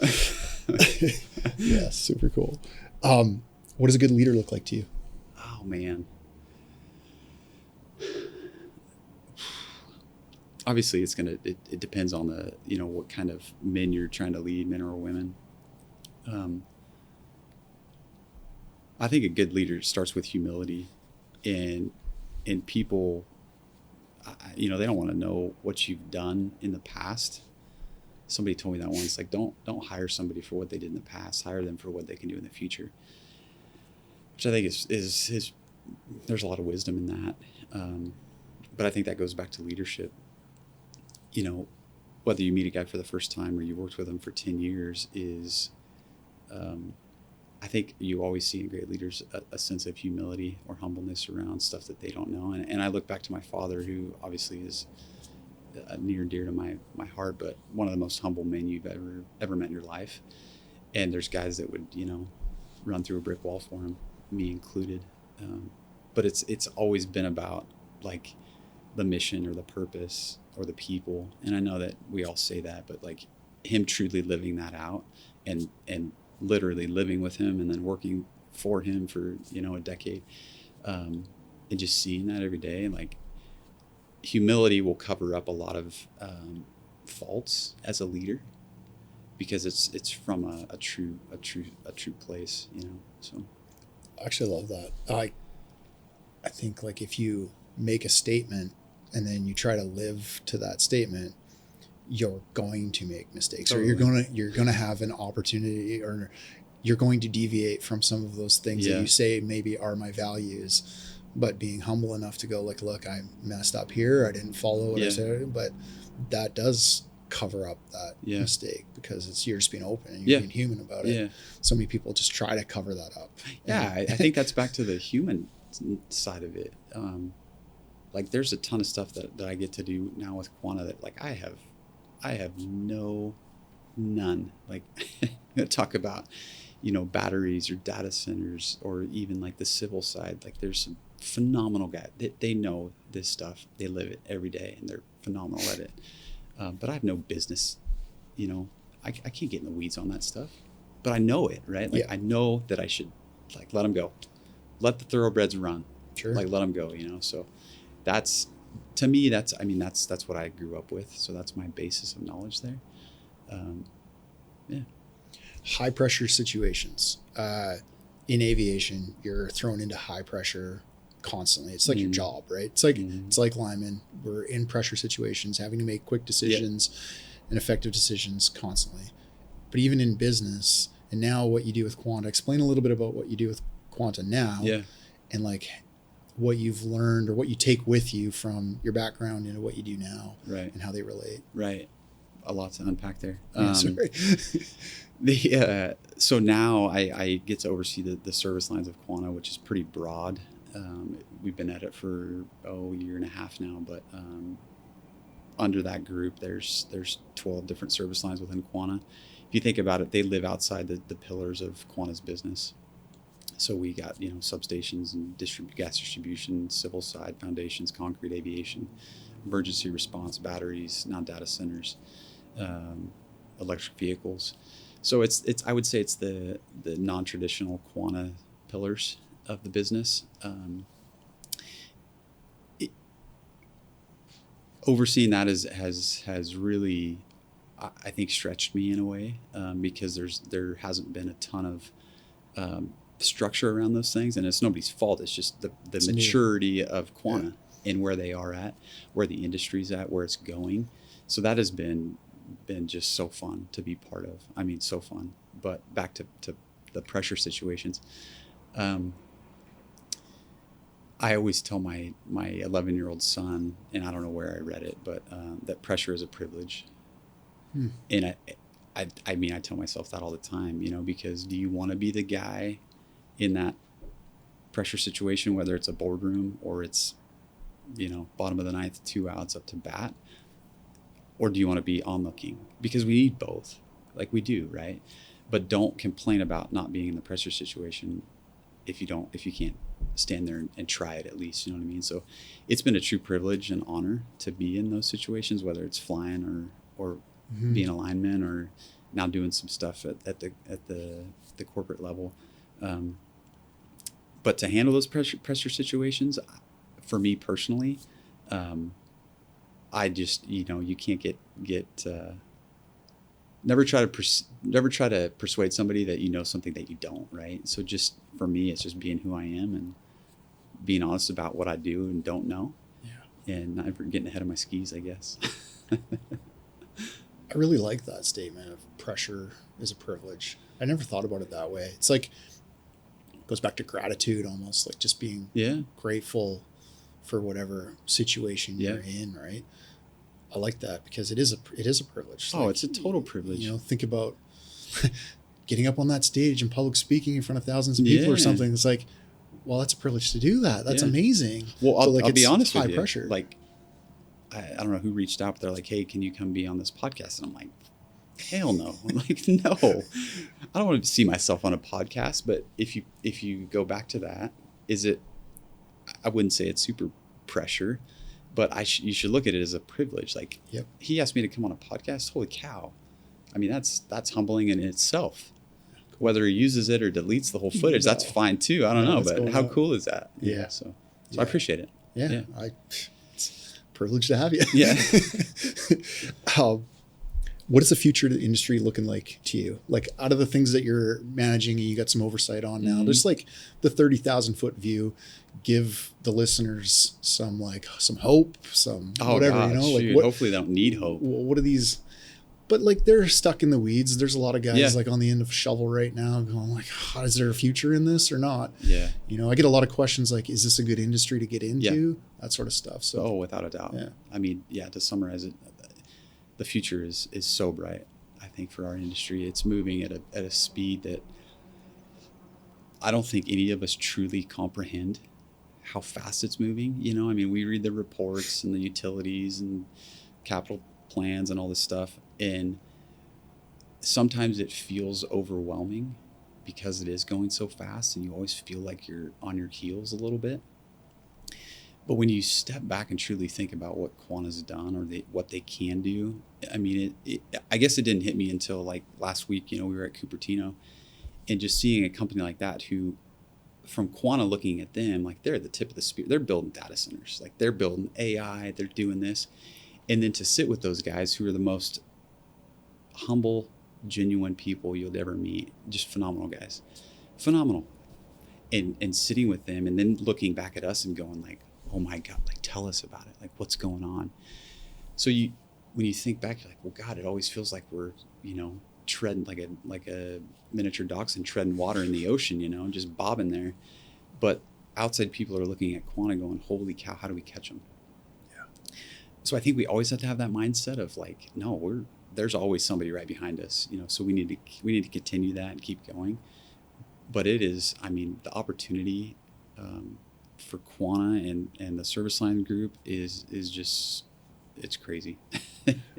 Yeah, super cool. What does a good leader look like to you? Oh, man. Obviously, it depends on what kind of men you're trying to lead, men or women. I think a good leader starts with humility, and people, they don't want to know what you've done in the past. Somebody told me that once, like, don't hire somebody for what they did in the past. Hire them for what they can do in the future. Which I think is there's a lot of wisdom in that. But I think that goes back to leadership. Whether you meet a guy for the first time or you worked with him for 10 years is, I think you always see in great leaders a sense of humility or humbleness around stuff that they don't know. And I look back to my father, who obviously is near and dear to my heart, but one of the most humble men you've ever met in your life. And there's guys that would, run through a brick wall for him, me included. But it's always been about like the mission or the purpose or the people. And I know that we all say that, but like him truly living that out and literally living with him and then working for him for, a decade. And just seeing that every day, and like humility will cover up a lot of faults as a leader, because it's from a true place, so. I actually love that. I think like if you make a statement and then you try to live to that statement, you're going to make mistakes. Totally. Or you're gonna have an opportunity, or you're going to deviate from some of those things that you say maybe are my values. But being humble enough to go like, look, I messed up here. I didn't follow what I said, but that does cover up that mistake, because you're just being open and you're being human about it. Yeah. So many people just try to cover that up. Yeah, I think that's back to the human side of it. Like, there's a ton of stuff that I get to do now with Quanta that like I have no none. Like talk about, batteries or data centers or even like the civil side. Like there's some phenomenal guys. They know this stuff. They live it every day and they're phenomenal at it. But I have no business, I can't get in the weeds on that stuff, but I know it, right? Like I know that I should like let them go, let the thoroughbreds run, like let them go, so that's, to me, that's what I grew up with. So that's my basis of knowledge there. High pressure situations. In aviation, you're thrown into high pressure constantly. It's like your job, right? It's like linemen. We're in pressure situations, having to make quick decisions and effective decisions constantly. But even in business, and now what you do with Quanta, explain a little bit about what you do with Quanta now, and like what you've learned or what you take with you from your background into what you do now, right? And how they relate. Right. A lot to unpack there. Sorry. So now I get to oversee the service lines of Quanta, which is pretty broad. We've been at it for a year and a half now, but under that group, there's 12 different service lines within Quanta. If you think about it, they live outside the pillars of Quanta's business. So we got substations and gas distribution, civil side, foundations, concrete, aviation, emergency response, batteries, now data centers, electric vehicles. So it's I would say it's the non-traditional Quanta pillars of the business. Overseeing that has really, I think, stretched me in a way, because there hasn't been a ton of structure around those things, and it's nobody's fault. It's just the maturity of Quanta and where they are at, where the industry's at, where it's going. So that has been just so fun to be part of. I mean, so fun. But back to the pressure situations. I always tell my 11-year-old son, and I don't know where I read it, but that pressure is a privilege. And I mean, I tell myself that all the time, because do you want to be the guy in that pressure situation, whether it's a boardroom or it's, bottom of the ninth, 2 outs up to bat, or do you want to be onlooking? Because we need both, like we do, right? But don't complain about not being in the pressure situation if you can't stand there and try it at least, you know what I mean? So it's been a true privilege and honor to be in those situations, whether it's flying or being a lineman or now doing some stuff at the corporate level. But to handle those pressure situations, for me personally, I just, you can't get never try to persuade somebody that something that you don't, right? So just for me, it's just being who I am and being honest about what I do and don't know, and not ever getting ahead of my skis, I guess. I really like that statement of pressure is a privilege. I never thought about it that way. It's like, it goes back to gratitude almost, like just being grateful for whatever situation you're in, right? I like that because it is a privilege. Oh, it's a total privilege. Think about getting up on that stage and public speaking in front of thousands of people or something. It's like, well, that's a privilege to do that. That's amazing. Well, I'll be honest with you. Pressure. Like, I don't know who reached out, but they're like, hey, can you come be on this podcast? And I'm like, hell no. I'm like, no, I don't want to see myself on a podcast. But if you go back to that, I wouldn't say it's super pressure, but you should look at it as a privilege. Like, he asked me to come on a podcast. Holy cow. I mean, that's humbling in itself. Whether he uses it or deletes the whole footage, that's fine too. I don't know, but how cool is that? Yeah. So I appreciate it. Yeah. It's a privilege to have you. Yeah. What is the future of the industry looking like to you? Like, out of the things that you're managing and you got some oversight on now, just like the 30,000 foot view, give the listeners some hope, whatever, God, like hopefully they don't need hope. What are these? But like, they're stuck in the weeds. There's a lot of guys like on the end of a shovel right now going like, is there a future in this or not? Yeah. I get a lot of questions like, is this a good industry to get into? That sort of stuff. So, without a doubt. Yeah. I mean, to summarize it, the future is so bright. I think for our industry, it's moving at a speed that I don't think any of us truly comprehend how fast it's moving. I mean, we read the reports and the utilities and capital plans and all this stuff, and sometimes it feels overwhelming because it is going so fast, and you always feel like you're on your heels a little bit. But when you step back and truly think about what Quanta's done, or what they can do, I mean, I guess it didn't hit me until like last week. We were at Cupertino, and just seeing a company like that who, from Quanta looking at them, like they're at the tip of the spear. They're building data centers, like they're building AI, they're doing this. And then to sit with those guys who are the most humble, genuine people you'll ever meet, just phenomenal guys, phenomenal. And sitting with them, and then looking back at us and going like, oh my God, like tell us about it. Like what's going on? So when you think back, you're like, well, God, it always feels like we're, treading like a miniature dachshund treading water in the ocean, just bobbing there. But outside people are looking at Quanta going, holy cow, how do we catch them? Yeah. So I think we always have to have that mindset of like, no, there's always somebody right behind us, so we need to continue that and keep going. But it is, I mean, the opportunity for Quanta and the service line group is just, it's crazy.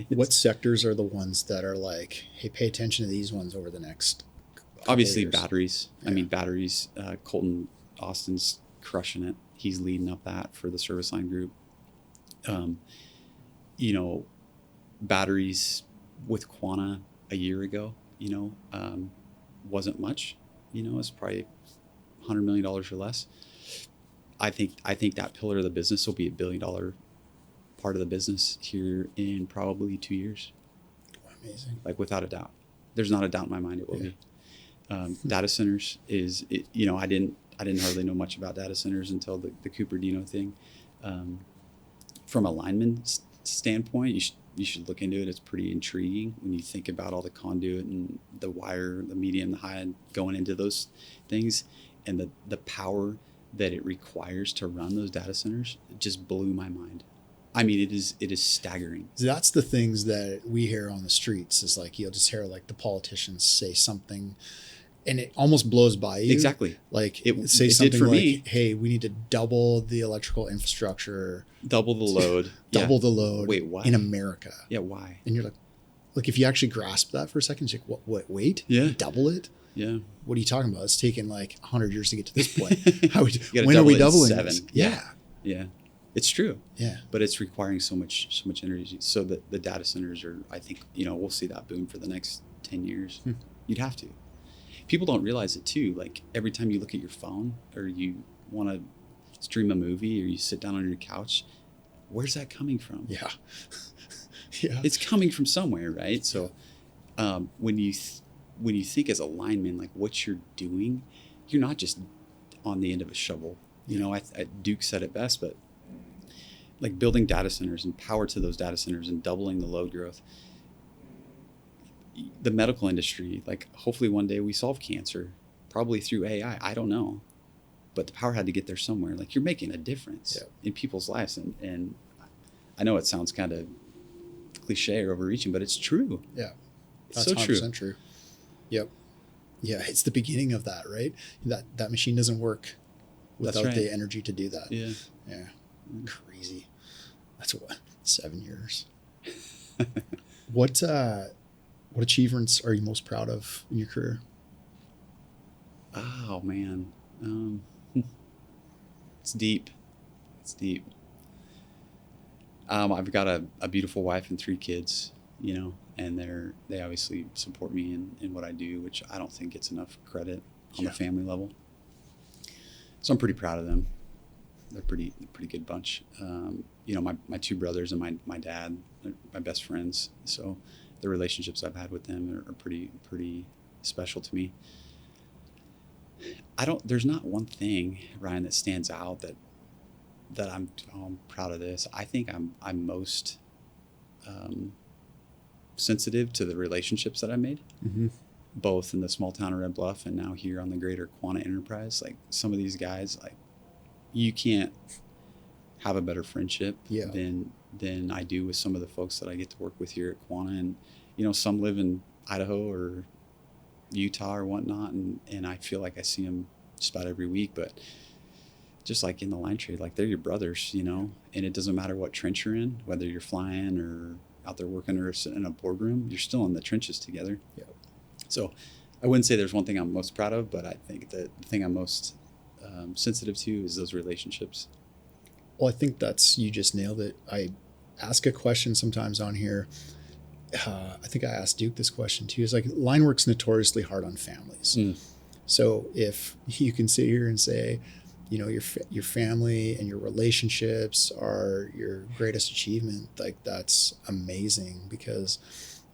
What sectors are the ones that are like, hey, pay attention to these ones over the next obviously years? Batteries. Yeah. I mean, batteries, Colton Austin's crushing it. He's leading up that for the service line group. Batteries with Quanta a year ago, wasn't much, it's probably $100 million or less. I think that pillar of the business will be $1 billion part of the business here in probably 2 years. Amazing. Like without a doubt. There's not a doubt in my mind it will be. Data centers I didn't hardly know much about data centers until the Cupertino thing. From a lineman standpoint, you should look into it. It's pretty intriguing when you think about all the conduit and the wire, the medium, the high, going into those things, and the power that it requires to run those data centers. It just blew my mind. I mean, it is staggering. That's the things that we hear on the streets, is like, you'll just hear like the politicians say something and it almost blows by you. Exactly. Like it something did for like, me. Hey, we need to double the electrical infrastructure. Double the load. Double the load. Wait, why? In America. Yeah, why? And you're like, if you actually grasp that for a second, you're like, what, wait? Yeah. Double it? Yeah. What are you talking about? It's taken like 100 years to get to this point. When are we doubling 7? this? Yeah. It's true. Yeah. But it's requiring so much energy. So that the data centers are, I think, we'll see that boom for the next 10 years. You'd have to. People don't realize it too. Like every time you look at your phone or you want to stream a movie or you sit down on your couch, where's that coming from? Yeah. Yeah. It's coming from somewhere, right? So when you think as a lineman, like what you're doing, you're not just on the end of a shovel. Duke said it best, but like building data centers and power to those data centers and doubling the load growth. The medical industry, like hopefully one day we solve cancer, probably through AI. I don't know, but the power had to get there somewhere. Like you're making a difference in people's lives, and I know it sounds kind of cliche or overreaching, but it's true. Yeah, it's so true. True. Yep. Yeah, it's the beginning of that, right? That machine doesn't work without the energy to do that. Yeah. Yeah. Crazy. That's 7 years. What achievements are you most proud of in your career? Oh man. It's deep. I've got a beautiful wife and 3 kids, and they obviously support me in what I do, which I don't think gets enough credit on the family level. So I'm pretty proud of them. They're pretty good bunch. My 2 brothers and my dad are my best friends. So the relationships I've had with them are pretty special to me. There's not one thing, Ryan, that stands out that I'm proud of this. I think I'm most sensitive to the relationships that I made, both in the small town of Red Bluff and now here on the greater Quanta enterprise. Like some of these guys, like you can't have a better friendship than I do with some of the folks that I get to work with here at Quanta. And, some live in Idaho or Utah or whatnot. And I feel like I see them just about every week, but just like in the line trade, like they're your brothers, and it doesn't matter what trench you're in, whether you're flying or out there working or sitting in a boardroom, you're still in the trenches together. Yeah. So I wouldn't say there's one thing I'm most proud of, but I think that the thing I'm most sensitive to is those relationships. Well, I think you just nailed it. I ask a question sometimes on here. I think I asked Duke this question too. It's like, line work's notoriously hard on families. So if you can sit here and say, you know, your family and your relationships are your greatest achievement, like that's amazing, because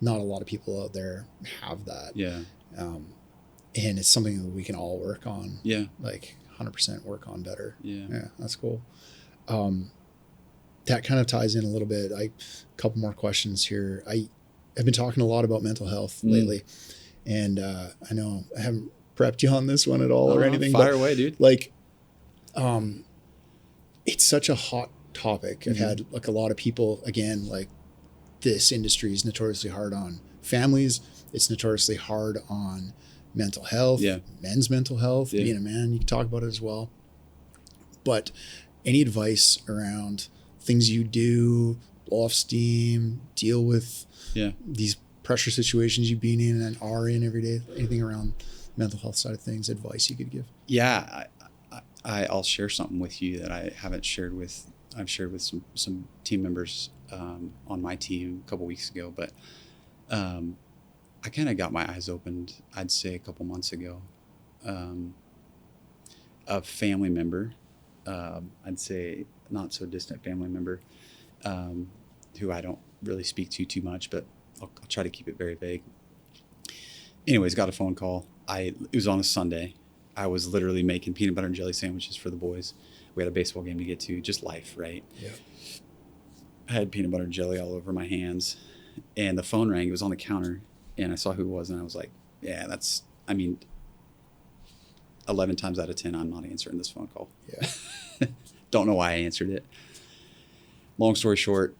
not a lot of people out there have that. Yeah. And it's something that we can all work on. Yeah. Like 100% work on better. Yeah. Yeah, that's cool. That kind of ties in a little bit. A couple more questions here. I've been talking a lot about mental health lately, and I know I haven't prepped you on this one at all or anything. Fire away, dude. Like, it's such a hot topic. I've had like a lot of people, again, like, this industry is notoriously hard on families. It's notoriously hard on mental health, men's mental health. Being a man, you can talk about it as well. But any advice around things you do, blow off steam, deal with these pressure situations you've been in and are in every day, anything around mental health side of things, advice you could give? Yeah, I'll share something with you that I haven't shared with. I've shared with some team members on my team a couple weeks ago, but I kind of got my eyes opened, I'd say a couple months ago. A family member, I'd say not so distant family member, who I don't really speak to too much, but I'll try to keep it very vague. Anyways, got a phone call. It was on a Sunday. I was literally making peanut butter and jelly sandwiches for the boys. We had a baseball game to get to, just life, right? Yeah. I had peanut butter and jelly all over my hands, and the phone rang. It was on the counter, and I saw who it was, and I was like, yeah, 11 times out of 10, I'm not answering this phone call. Yeah. Don't know why I answered it. Long story short,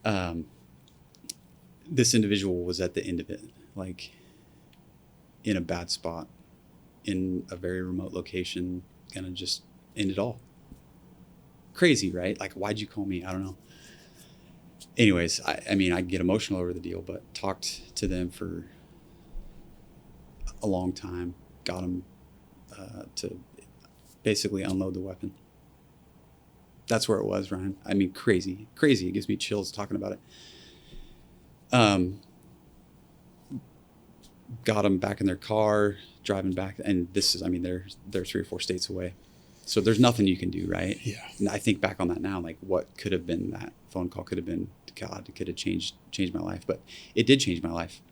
this individual was at the end of it, like in a bad spot, in a very remote location, gonna just end it all. Crazy, right? Like, why'd you call me? I don't know. Anyways, I mean, I get emotional over the deal, but talked to them for a long time, got them to basically unload the weapon. That's where it was, Ryan. I mean, crazy. It gives me chills talking about it. Got them back in their car, driving back, and this is, I mean, they're 3 or 4 states away, so there's nothing you can do, right? Yeah. And I think back on that now, like, what could have been that phone call? Could have been, God, it could have changed my life, but it did change my life.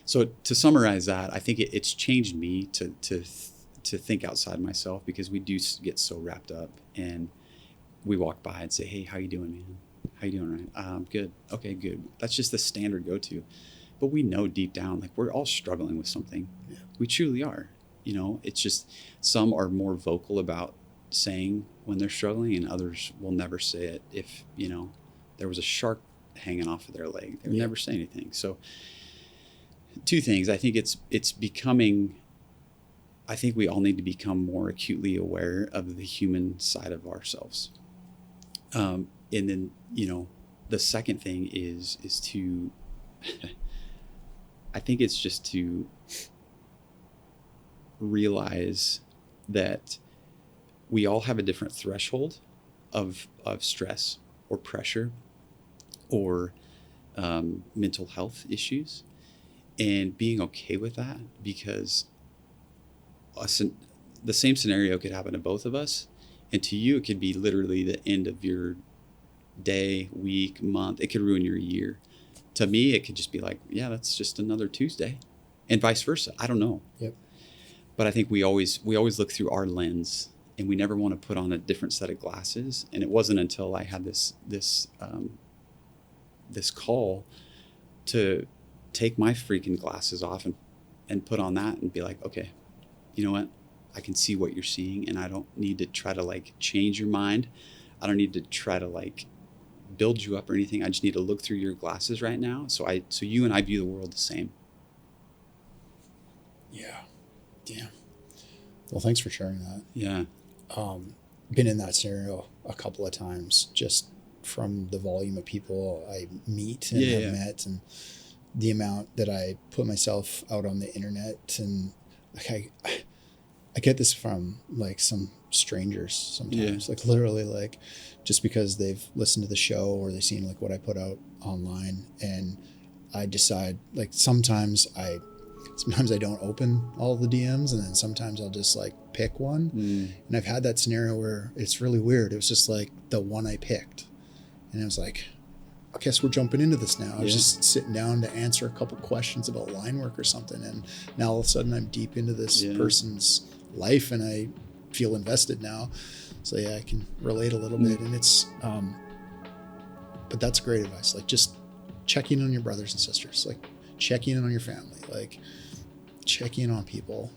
So to summarize that, I think it's changed me to think outside myself, because we do get so wrapped up, and we walk by and say, hey, how you doing, man? How you doing, Ryan? Good. Okay, good. That's just the standard go-to. But we know deep down, like, we're all struggling with something. Yeah. We truly are. You know, it's just some are more vocal about saying when they're struggling, and others will never say it. If, you know, there was a shark hanging off of their leg, they would never say anything. So 2 things. I think it's becoming, I think we all need to become more acutely aware of the human side of ourselves. And then, you know, the second thing is to, I think it's just to realize that we all have a different threshold of stress or pressure or mental health issues, and being okay with that, because the same scenario could happen to both of us, and to you it could be literally the end of your day, week, month. It could ruin your year. To me, it could just be like, yeah, that's just another Tuesday, and vice versa. I don't know. Yep. But I think we always look through our lens, and we never want to put on a different set of glasses. And it wasn't until I had this call to take my freaking glasses off and put on that and be like, okay, you know what? I can see what you're seeing, and I don't need to try to like change your mind. I don't need to try to like build you up or anything. I just need to look through your glasses right now. So you and I view the world the same. Yeah. Damn. Well, thanks for sharing that. Yeah. Been in that scenario a couple of times, just from the volume of people I meet and have met, and the amount that I put myself out on the internet, and like I get this from like some strangers sometimes, like literally like just because they've listened to the show or they've seen like what I put out online, and I decide like sometimes I don't open all the DMs, and then sometimes I'll just like pick one. And I've had that scenario where it's really weird. It was just like the one I picked, and it was like, I guess we're jumping into this now. I was just sitting down to answer a couple questions about line work or something, and now all of a sudden I'm deep into this person's life, and I feel invested now. So yeah, I can relate a little bit, and it's but that's great advice. Like just checking on your brothers and sisters, like checking in on your family, like checking in on people.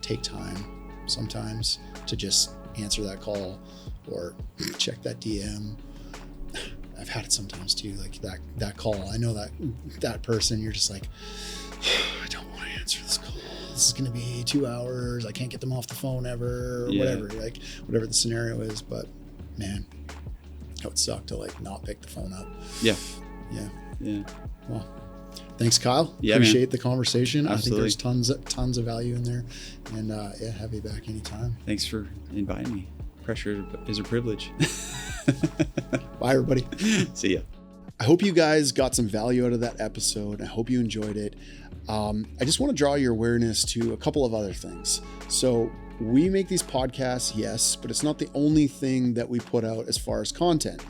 Take time sometimes to just answer that call or check that DM. I've had it sometimes too, like that call. I know that person, you're just like, I don't want to answer this call. This is going to be 2 hours. I can't get them off the phone ever, or whatever, like whatever the scenario is. But man, that would suck to like not pick the phone up. Yeah. Well, thanks, Kyle. Appreciate the conversation. Absolutely. I think there's tons of value in there, and have you back anytime. Thanks for inviting me. Pressure is a privilege. Bye, everybody. See ya. I hope you guys got some value out of that episode. I hope you enjoyed it. I just want to draw your awareness to a couple of other things. So we make these podcasts, yes, but it's not the only thing that we put out as far as content.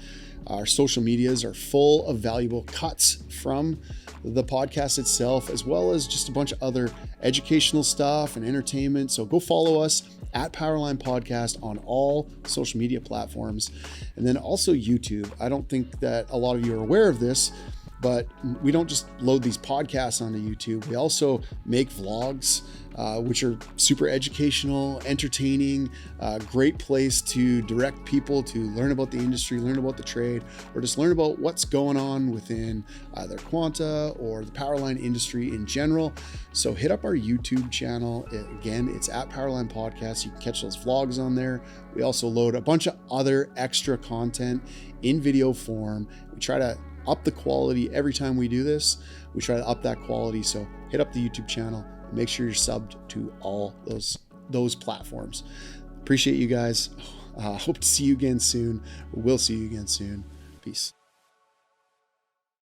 Our social medias are full of valuable cuts from the podcast itself, as well as just a bunch of other educational stuff and entertainment. So go follow us at Powerline Podcast on all social media platforms, and then also YouTube. I don't think that a lot of you are aware of this, but we don't just load these podcasts onto YouTube. We also make vlogs, which are super educational, entertaining, great place to direct people to learn about the industry, learn about the trade, or just learn about what's going on within either Quanta or the Powerline industry in general. So hit up our YouTube channel. Again, it's at Powerline Podcast. You can catch those vlogs on there. We also load a bunch of other extra content in video form. We try to up the quality every time we do this. We try to up that quality. So hit up the YouTube channel. Make sure you're subbed to all those platforms. Appreciate you guys. Hope to see you again soon. We'll see you again soon. Peace.